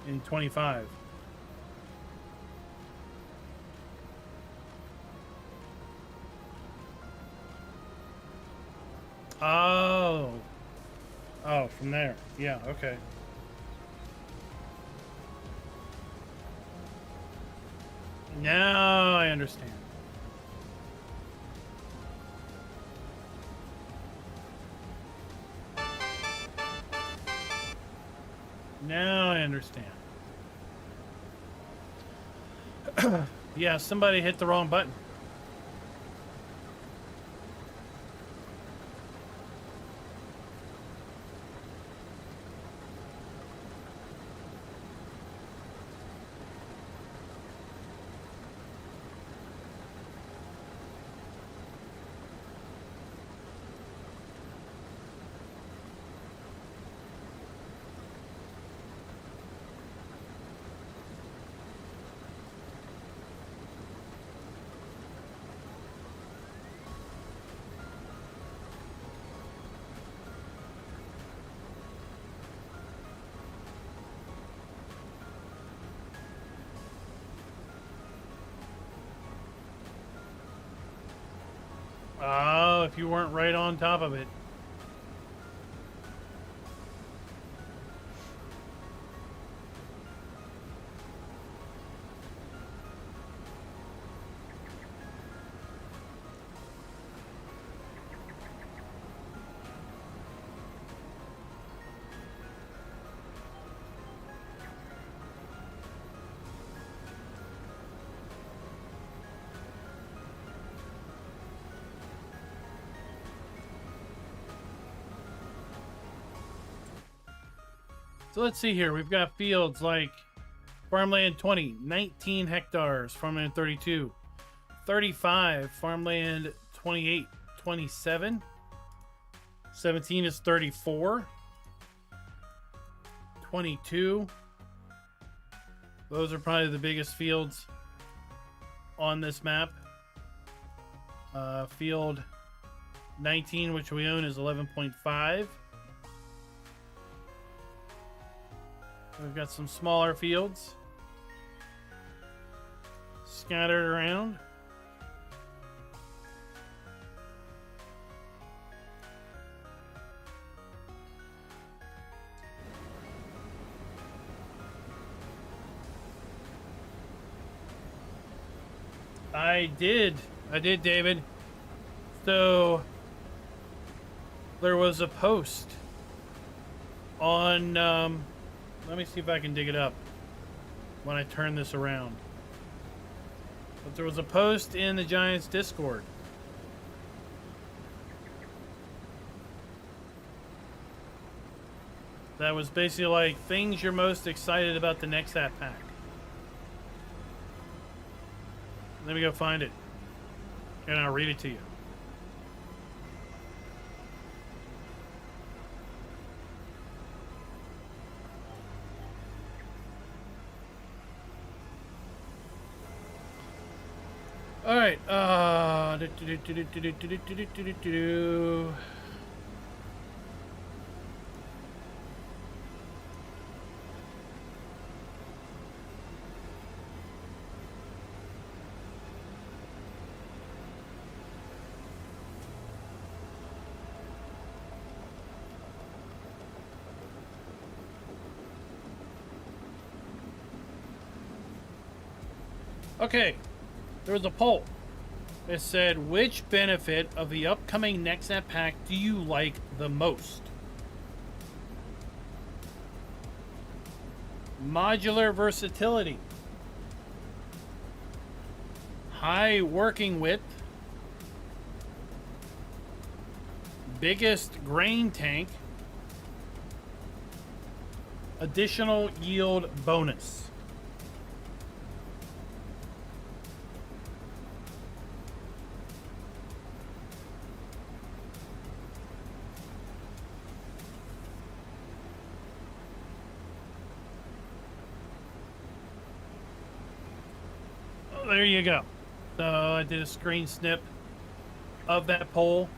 in 25. Oh, from there. Yeah, okay. Now I understand. Now I understand. Yeah, somebody hit the wrong button. Oh, if you weren't right on top of it. So let's see here. We've got fields like farmland 20, 19 hectares, farmland 32, 35, farmland 28, 27, 17 is 34, 22. Those are probably the biggest fields on this map. Field 19, which we own, is 11.5. We've got some smaller fields scattered around. I did, David. So there was a post on, let me see if I can dig it up when I turn this around. But there was a post in the Giants Discord that was basically like things you're most excited about the next app pack. Let me go find it, and I'll read it to you. All right. Okay. There was a poll. It said, which benefit of the upcoming next app pack do you like the most? Modular versatility, high working width, biggest grain tank, additional yield bonus. There you go. So I did a screen snip of that poll.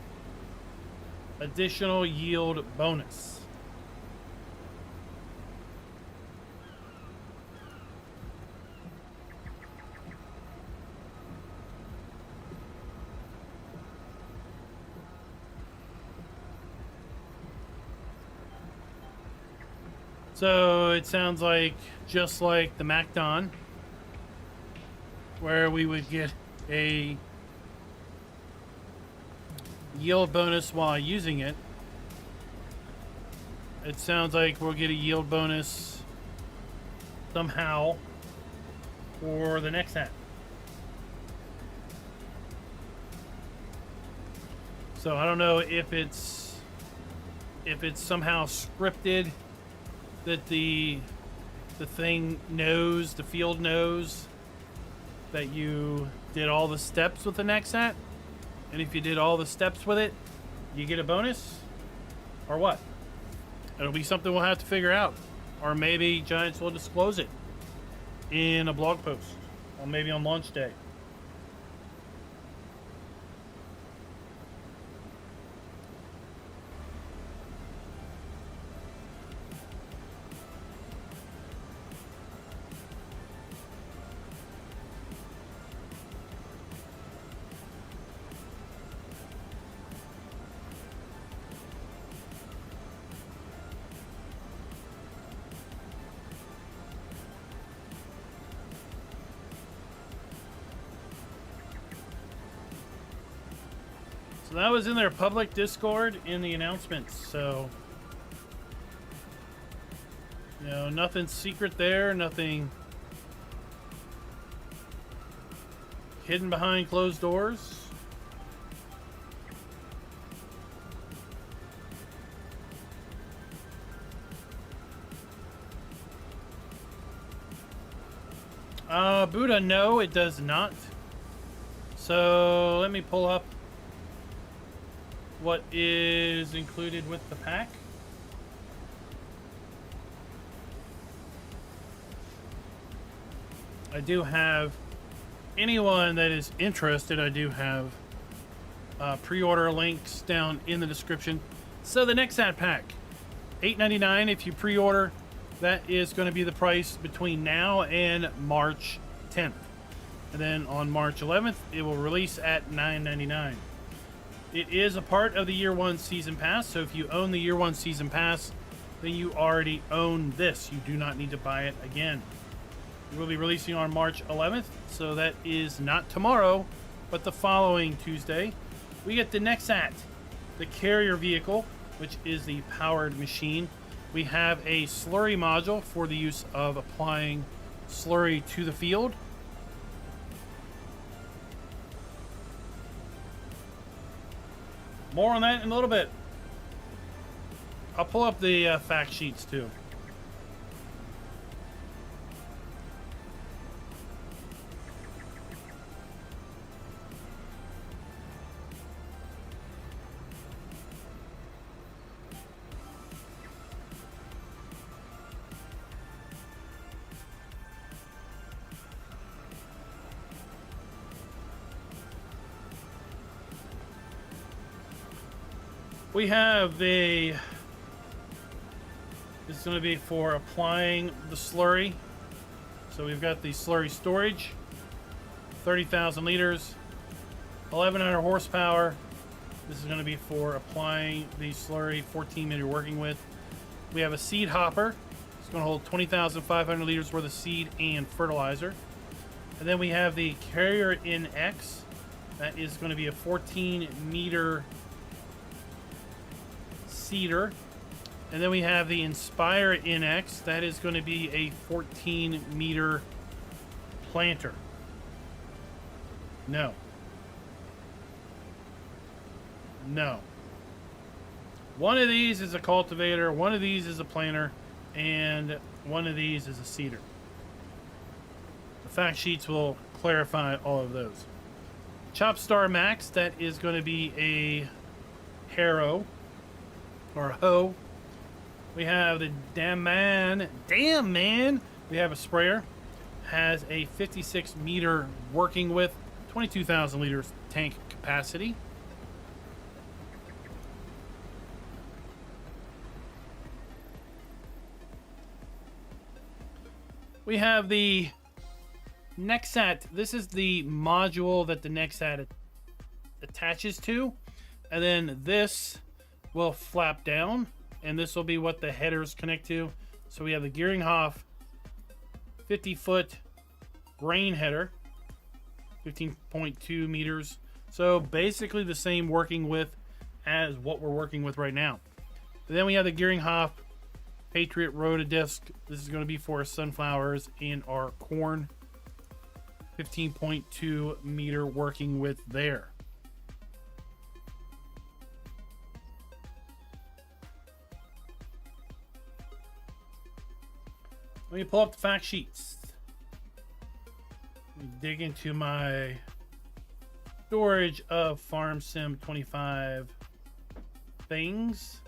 Additional yield bonus. So it sounds like just like the MacDon, where we would get a yield bonus while using it. It sounds like we'll get a yield bonus somehow for the next hat. So I don't know if it's somehow scripted that the thing knows, the field knows that you did all the steps with the next hat, and if you did all the steps with it, you get a bonus, or what? It'll be something we'll have to figure out, or maybe Giants will disclose it in a blog post, or maybe on launch day. So that was in their public Discord in the announcements. So, you know, nothing secret there, nothing hidden behind closed doors. Buddha, no, it does not. So let me pull up what is included with the pack. I do have, anyone that is interested, I do have pre-order links down in the description. So the next hat pack, $8.99 if you pre-order. That is going to be the price between now and March 10th. And then on March 11th, it will release at $9.99. It is a part of the Year 1 Season Pass, so if you own the Year 1 Season Pass, then you already own this. You do not need to buy it again. It will be releasing on March 11th, so that is not tomorrow, but the following Tuesday. We get the next hat, the carrier vehicle, which is the powered machine. We have a slurry module for the use of applying slurry to the field. More on that in a little bit. I'll pull up the fact sheets too. We have the, this is going to be for applying the slurry. So we've got the slurry storage, 30,000 liters, 1,100 horsepower. This is going to be for applying the slurry, 14 meter working width. We have a seed hopper. It's going to hold 20,500 liters worth of seed and fertilizer. And then we have the Carrier NX. That is going to be a 14 meter seeder. And then we have the Inspire NX. That is going to be a 14 meter planter. No. No. One of these is a cultivator, one of these is a planter, and one of these is a seeder. The fact sheets will clarify all of those. Chopstar Max, that is going to be a harrow or a hoe. We have the Damn Man. We have a sprayer. Has a 56 meter working width, 22,000 liters tank capacity. We have the Nexat. This is the module that the Nexat attaches to. And then this will flap down. And this will be what the headers connect to. So we have the Gearinghoff 50-foot grain header, 15.2 meters. So basically the same working width as what we're working with right now. And then we have the Gearinghoff Patriot Rotodisc. This is going to be for our sunflowers and our corn. 15.2 meter working width there. Let me pull up the fact sheets. Let me dig into my storage of Farm Sim 25 things.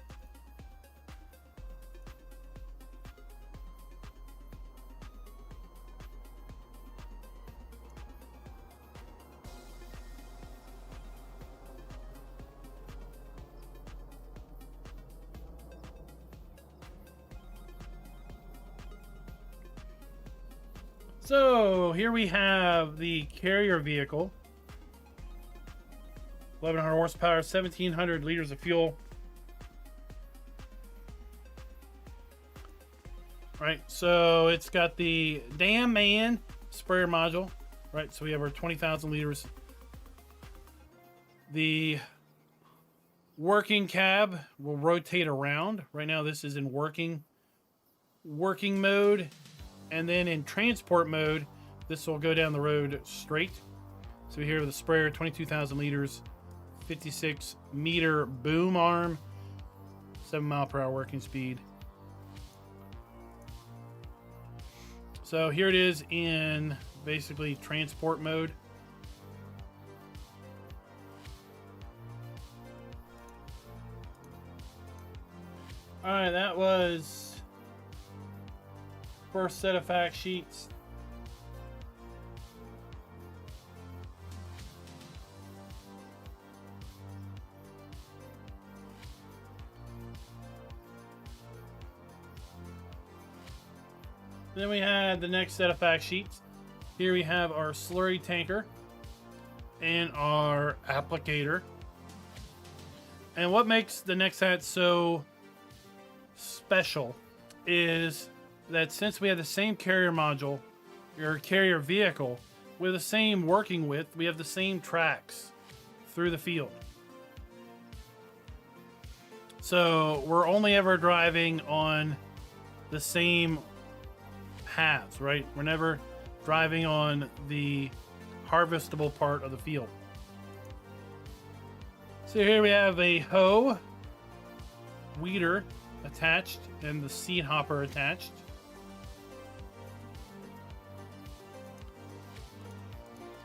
So here we have the carrier vehicle, 1100 horsepower, 1700 liters of fuel. Right, so it's got the Damn Man sprayer module. Right, so we have our 20,000 liters. The working cab will rotate around. Right now this is in working mode. And then in transport mode, this will go down the road straight. So here with the sprayer, 22,000 liters, 56 meter boom arm, 7 mile per hour working speed. So here it is in basically transport mode. All right, that was first set of fact sheets. Then we had the next set of fact sheets. Here we have our slurry tanker and our applicator. And what makes the next set so special is that since we have the same carrier module, or carrier vehicle, with the same working width, we have the same tracks through the field. So we're only ever driving on the same paths, right? We're never driving on the harvestable part of the field. So here we have a hoe, weeder attached, and the seed hopper attached.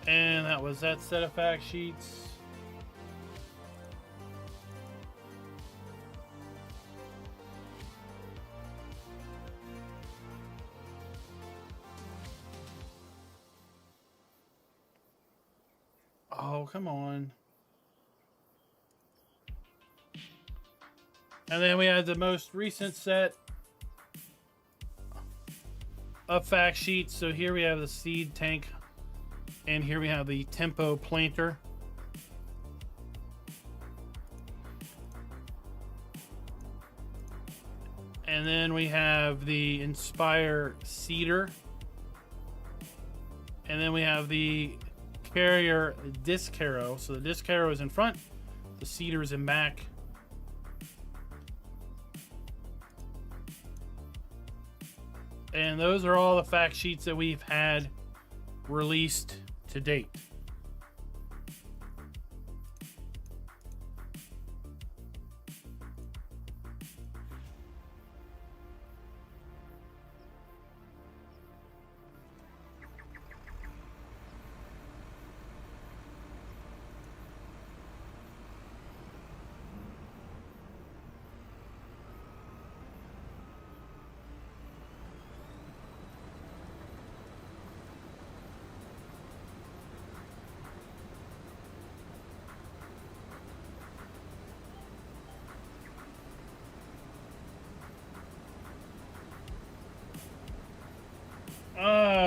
And that was that set of fact sheets. Oh, come on. And then we had the most recent set of fact sheets. So here we have the seed tank. And here we have the tempo planter. And then we have the Inspire seeder. And then we have the carrier disc harrow. So the disc harrow is in front, the seeder is in back. And those are all the fact sheets that we've had released to date.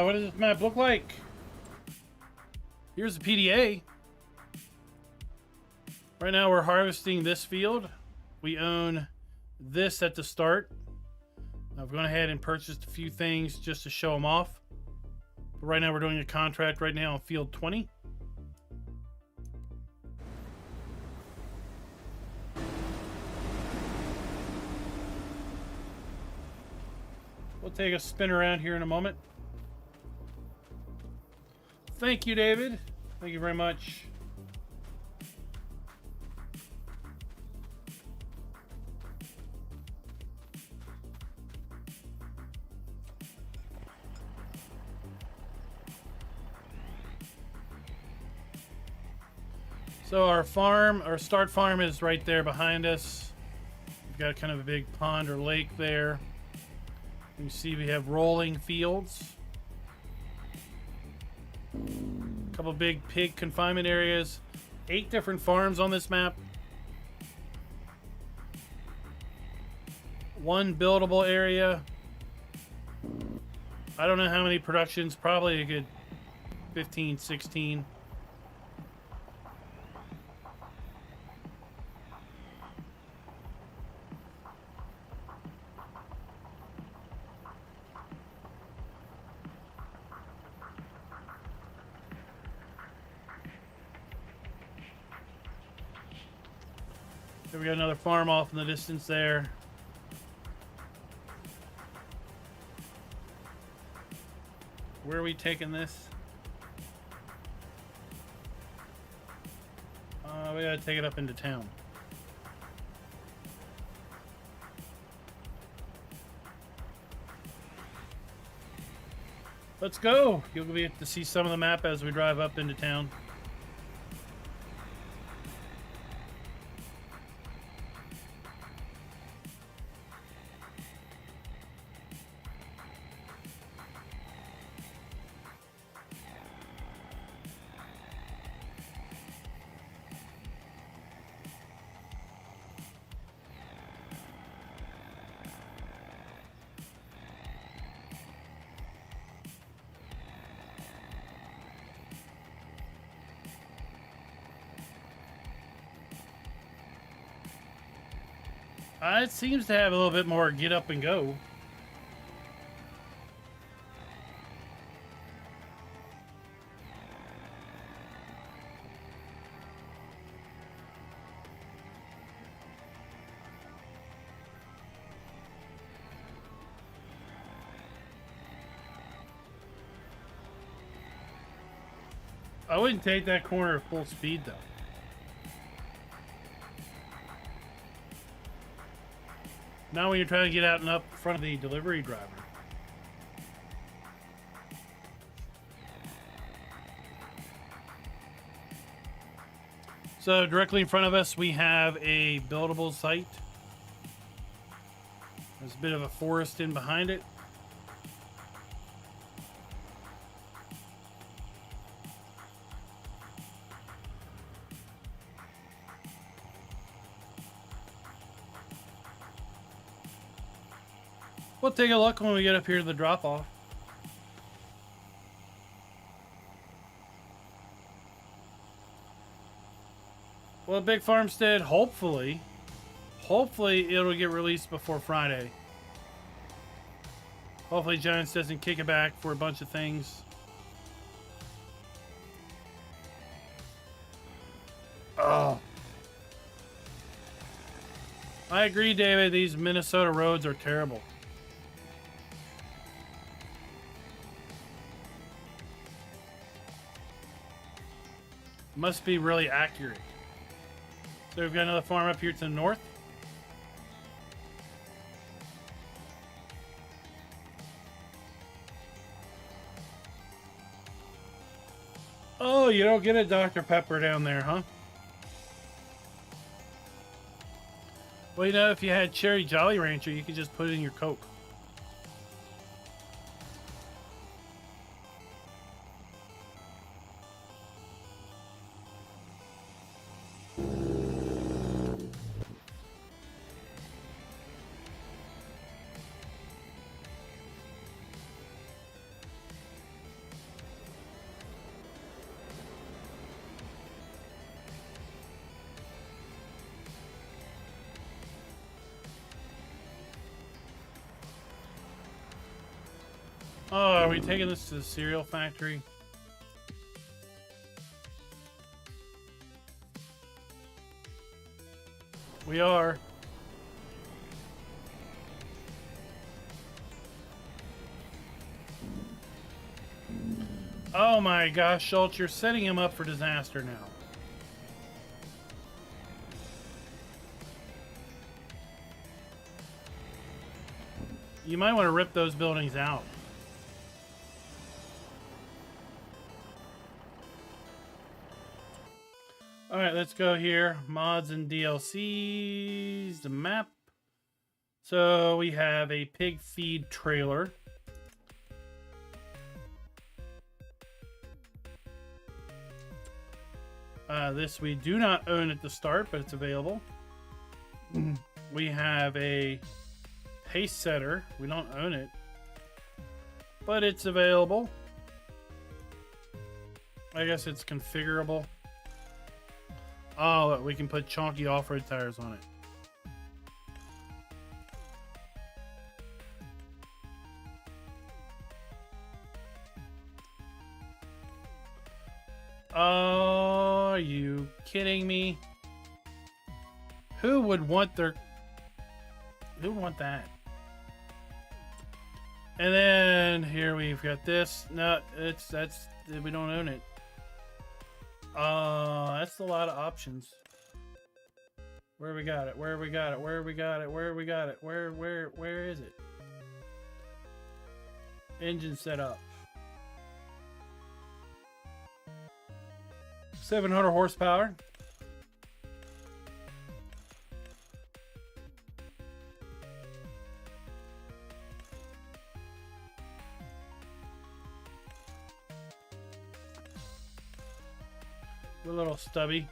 What does this map look like? Here's the PDA. Right now we're harvesting this field. We own this at the start. I've gone ahead and purchased a few things just to show them off. But right now we're doing a contract right now on field 20. We'll take a spin around here in a moment. Thank you, David. Thank you very much. So our farm, our start farm is right there behind us. We've got kind of a big pond or lake there. You can see we have rolling fields. A couple big pig confinement areas. 8 different farms on this map. 1 buildable area. I don't know how many productions, probably a good 15, 16. We got another farm off in the distance there. Where are we taking this? We gotta take it up into town. Let's go! You'll be able to see some of the map as we drive up into town. It seems to have a little bit more get up and go. I wouldn't take that corner at full speed though. Not when you're trying to get out and up in front of the delivery driver. So directly in front of us, we have a buildable site. There's a bit of a forest in behind it. We'll take a look when we get up here to the drop-off. Well, Big Farmstead, hopefully it'll get released before Friday. Hopefully Giants doesn't kick it back for a bunch of things. Oh. I agree, David. These Minnesota roads are terrible. Must be really accurate. So we've got another farm up here to the north. Oh, you don't get a Dr. Pepper down there, huh? Well, you know, if you had Cherry Jolly Rancher, you could just put it in your Coke. Oh, are we taking this to the cereal factory? We are. Oh my gosh, Schultz, you're setting him up for disaster now. You might want to rip those buildings out. Alright, let's go here. Mods and DLCs, the map. So we have a pig feed trailer. This we do not own at the start, but it's available. We have a pace setter. We don't own it, but it's available. I guess it's configurable. Oh, we can put chunky off-road tires on it. Oh, are you kidding me? Who would want that? And then here we've got this. No, we don't own it. That's a lot of options. Where we got it? Where we got it? Where we got it? Where we got it? Where is it? Engine setup. 700 horsepower. A little stubby.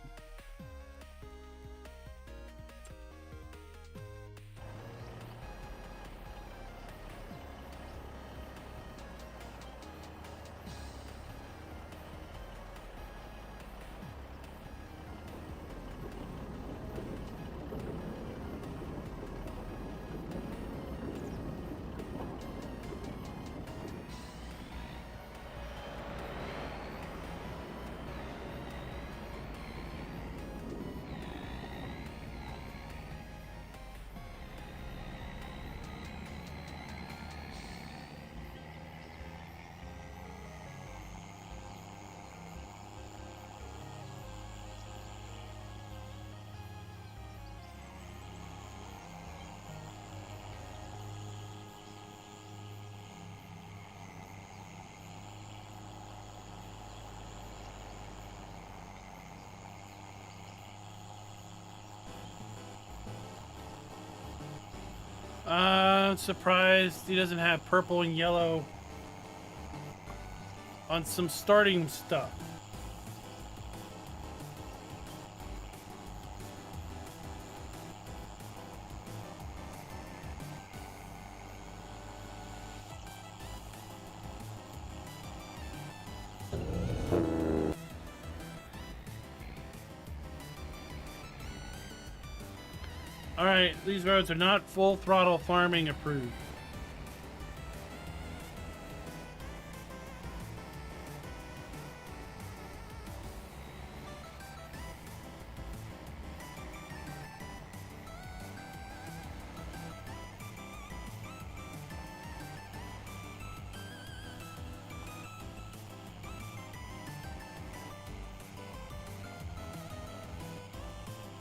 I'm surprised he doesn't have purple and yellow on some starting stuff. Alright, these roads are not full throttle farming approved.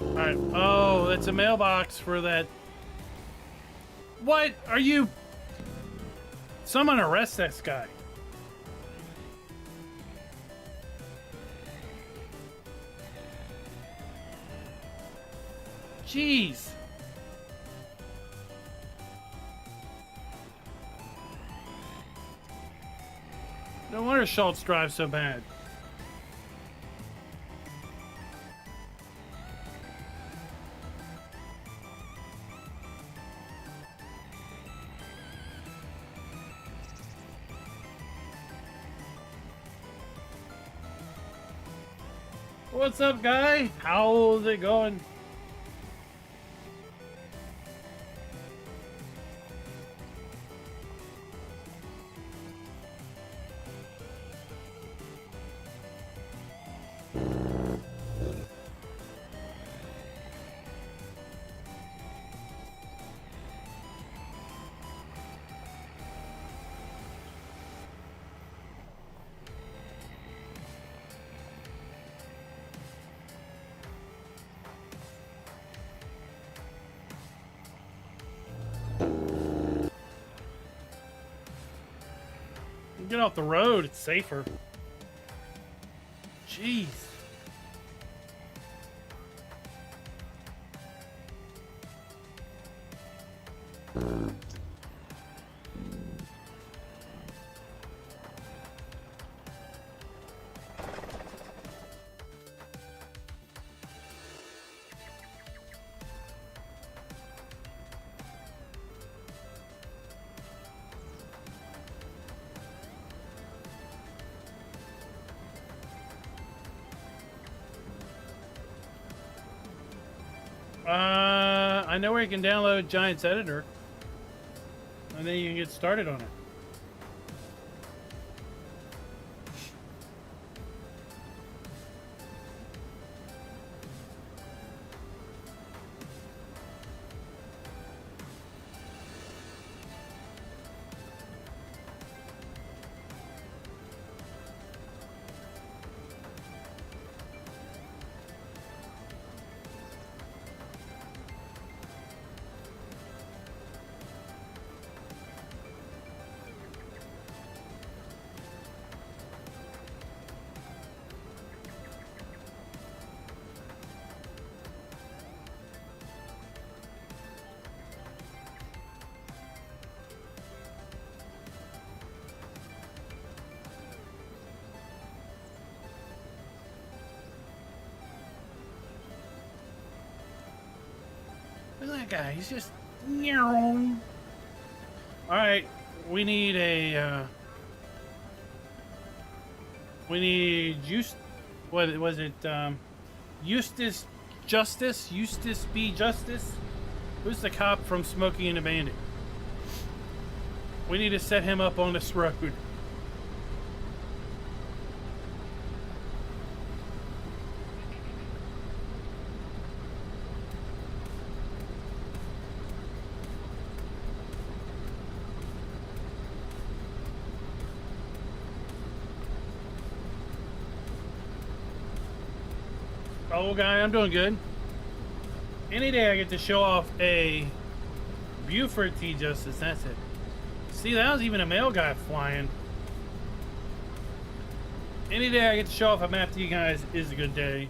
Alright, oh, that's a mailbox for that. What are you? Someone arrest this guy. Jeez. No wonder Schultz drives so bad. What's up, guy? How's it going? Get off the road. It's safer. Jeez. I know where you can download Giants Editor, and then you can get started on it. Look at that guy. He's just... Alright, we need a... we need... What was it? Eustace B. Justice? Who's the cop from Smokey and the Bandit? We need to set him up on this road. Oh, guy, I'm doing good. Any day I get to show off a Buford T Justice, that's it. See, that was even a male guy flying. Any day I get to show off a map to you guys is a good day.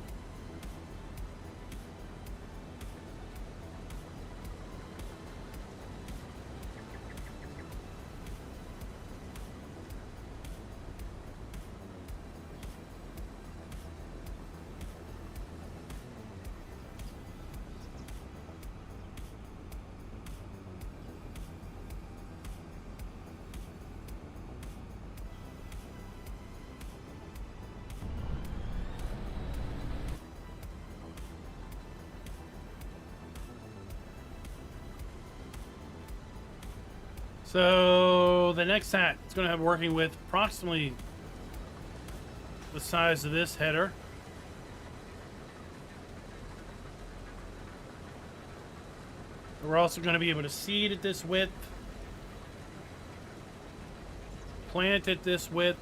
So the next hat is going to have working with approximately the size of this header. We're also going to be able to seed at this width, plant at this width.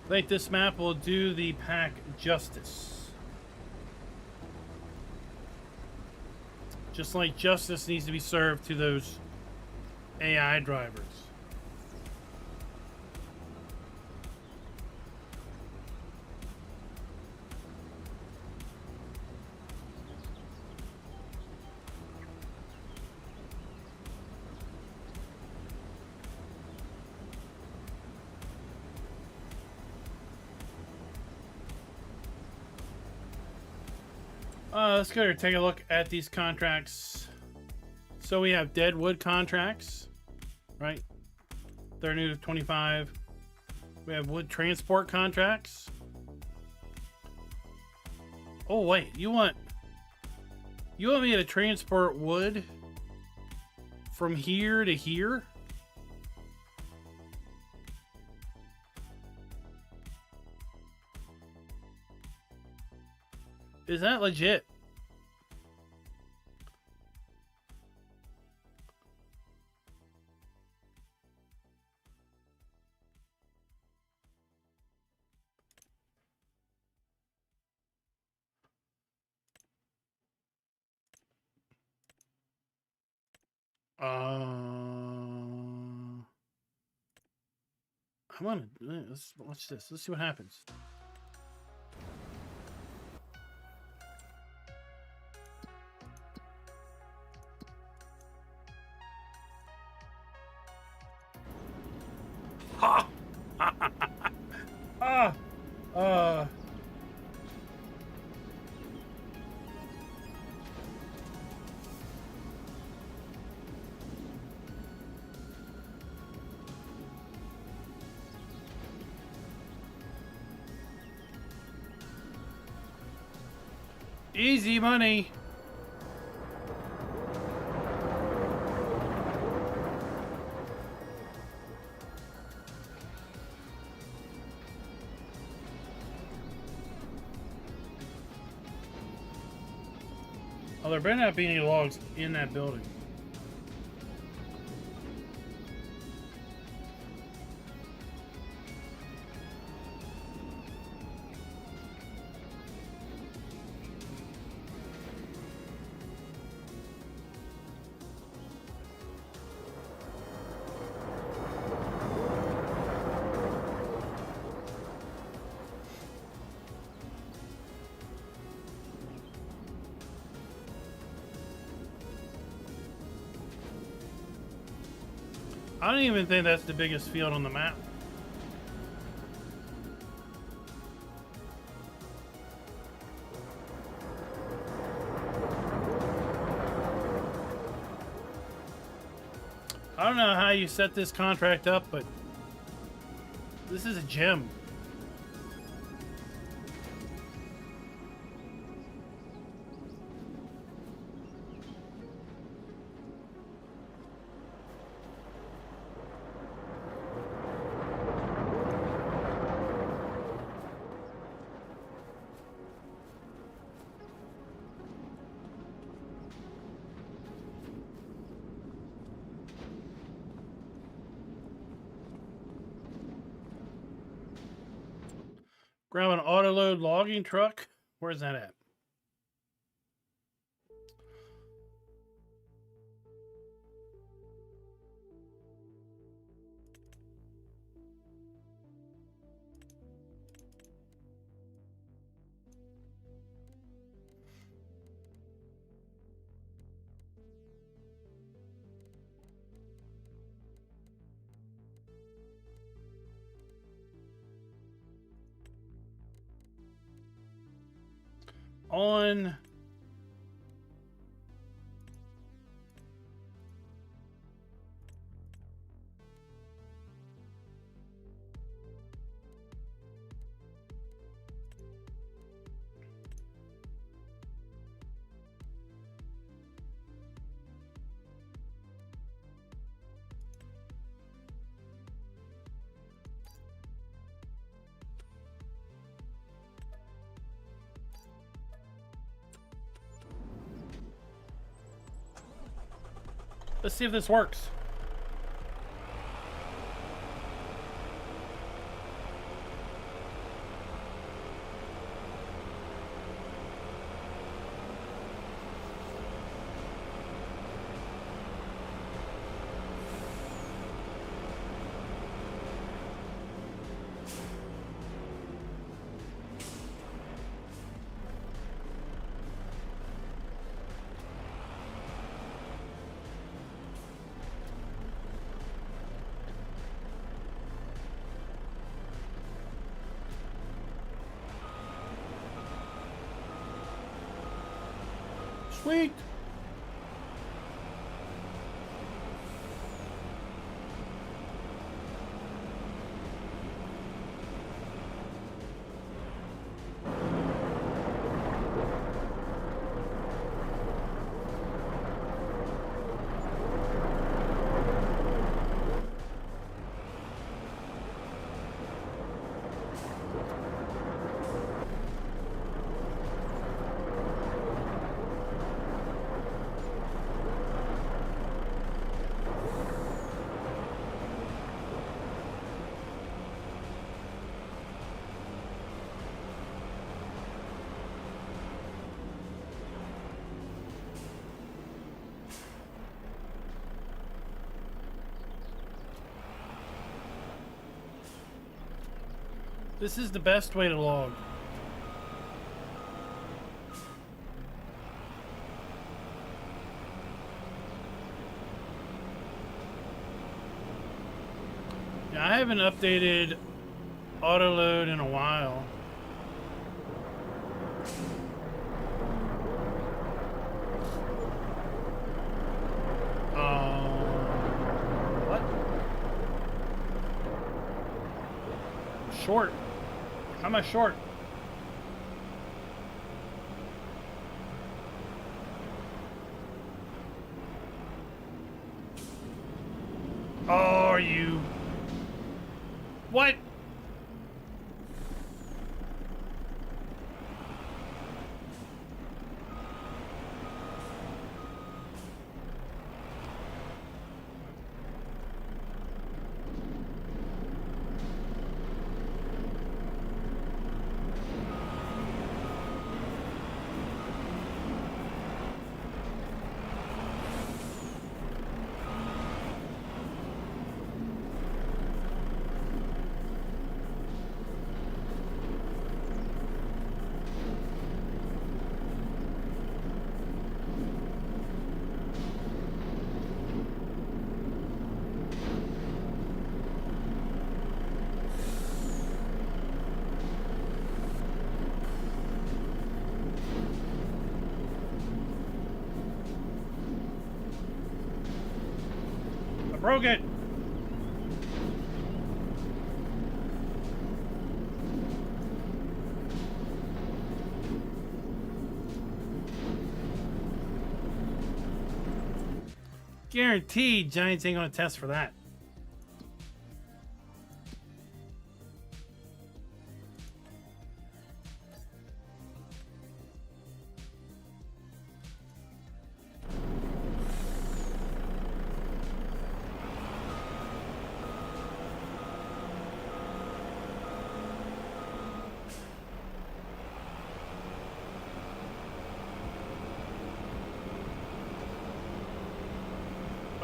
I think this map will do the pack justice. Just like justice needs to be served to those AI drivers. Let's go take a look at these contracts. So we have dead wood contracts, right? 30 to 25. We have wood transport contracts. Oh wait, you want me to transport wood from here to here? Is that legit? I'm gonna let's watch this. Let's see what happens. Ha! Easy money. Oh, there better not be any logs in that building. I don't even think that's the biggest field on the map. I don't know how you set this contract up, but this is a gem. Grab an auto load logging truck. Where's that at? On let's see if this works. Sweet. This is the best way to log. Yeah, I haven't updated autoload in a while. What? I'm short. How am I short? Oh, are you? What? I broke it. Guaranteed Giants ain't gonna test for that.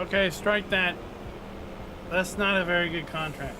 Okay, strike that. That's not a very good contract.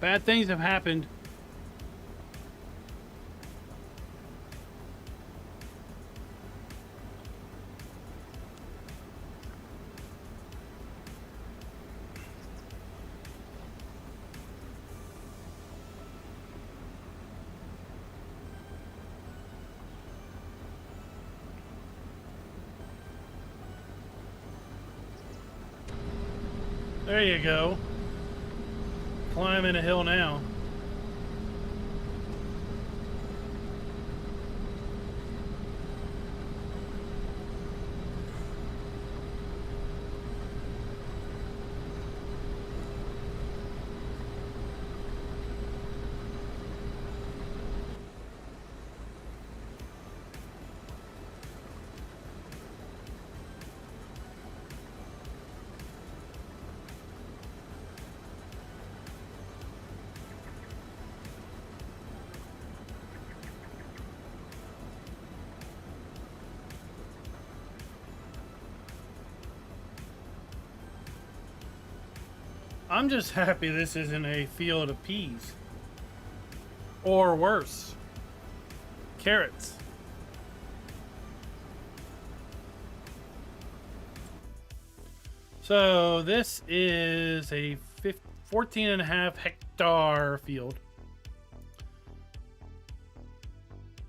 Bad things have happened. There you go. Climbing a hill now. I'm just happy this isn't a field of peas. Or worse, carrots. So this is a 14.5 hectare field.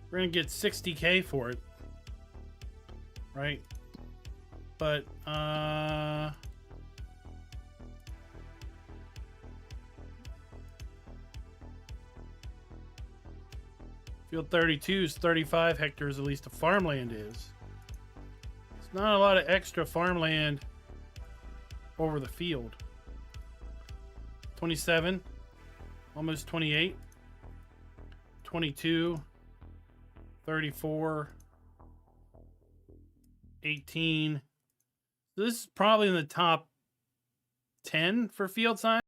We're gonna get 60K for it, right? But Field 32 is 35 hectares, at least the farmland is. It's not a lot of extra farmland over the field. 27, almost 28, 22, 34, 18. So this is probably in the top 10 for field size.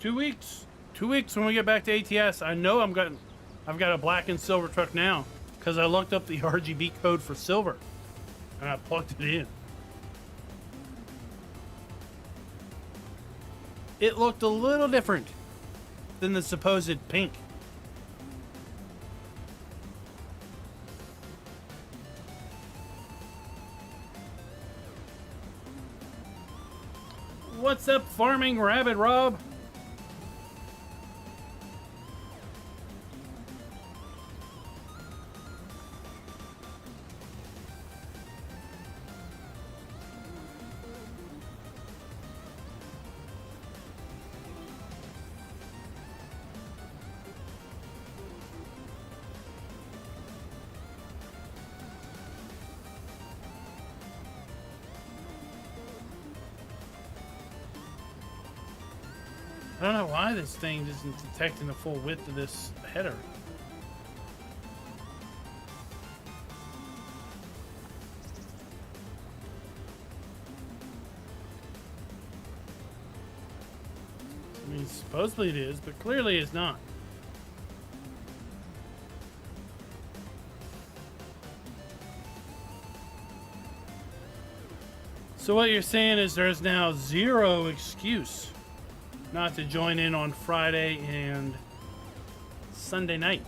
Two weeks when we get back to ATS. I know I've got a black and silver truck now because I looked up the RGB code for silver and I plugged it in. It looked a little different than the supposed pink. What's up, Farming Rabbit Rob? I don't know why this thing isn't detecting the full width of this header. I mean, supposedly it is, but clearly it's not. So what you're saying is there's now zero excuse not to join in on Friday and Sunday night.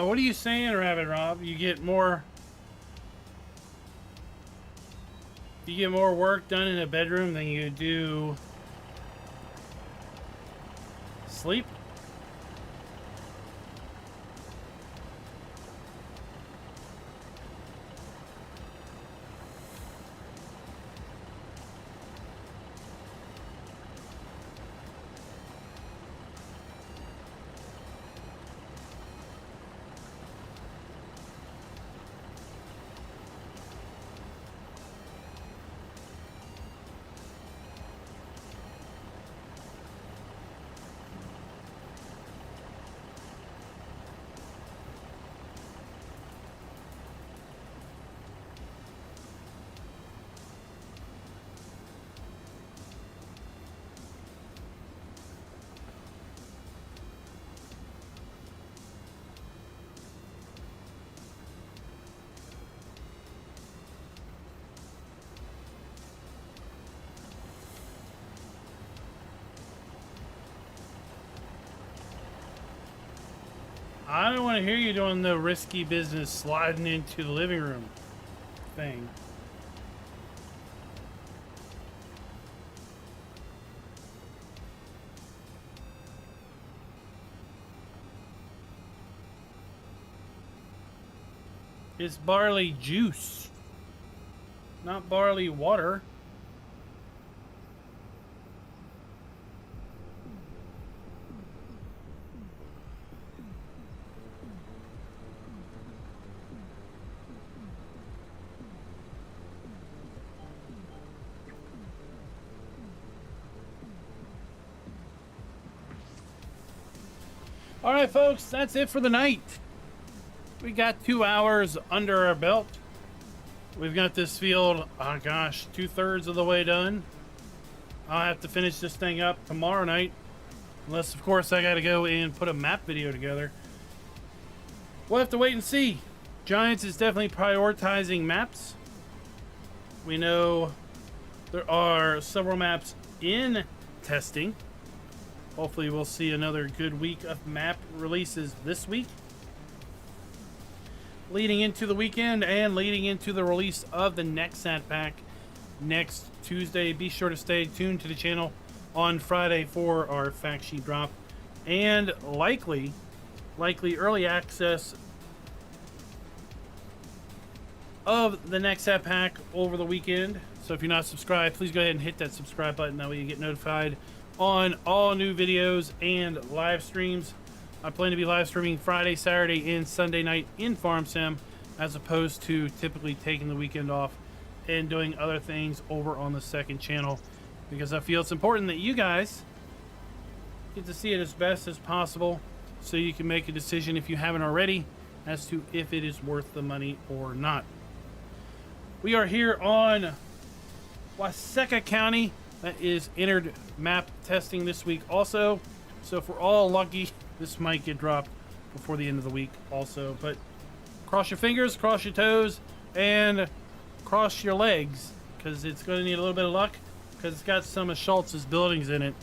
What are you saying, Rabbit Rob? You get more work done in a bedroom than you do sleep? I don't want to hear you doing the risky business sliding into the living room thing. It's barley juice, not barley water. All right, folks, that's it for the night. We got 2 hours under our belt. We've got this field, oh gosh, 2/3 of the way done. I'll have to finish this thing up tomorrow night. Unless, of course, I got to go and put a map video together. We'll have to wait and see. Giants is definitely prioritizing maps. We know there are several maps in testing. Hopefully we'll see another good week of map releases this week. Leading into the weekend and leading into the release of the next Sat Pack next Tuesday. Be sure to stay tuned to the channel on Friday for our fact sheet drop. And likely early access of the next Sat Pack over the weekend. So if you're not subscribed, please go ahead and hit that subscribe button. That way you get notified on all new videos and live streams. I plan to be live streaming Friday, Saturday, and Sunday night in Farm Sim, as opposed to typically taking the weekend off and doing other things over on the second channel, because I feel it's important that you guys get to see it as best as possible so you can make a decision, if you haven't already, as to if it is worth the money or not. We are here on Waseca County. That is entered map testing this week also. So if we're all lucky, this might get dropped before the end of the week also. But cross your fingers, cross your toes, and cross your legs, because it's going to need a little bit of luck, because it's got some of Schultz's buildings in it.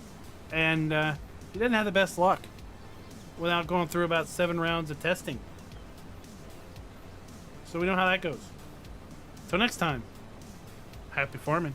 And he didn't have the best luck without going through about 7 rounds of testing. So we know how that goes. Till next time, happy farming.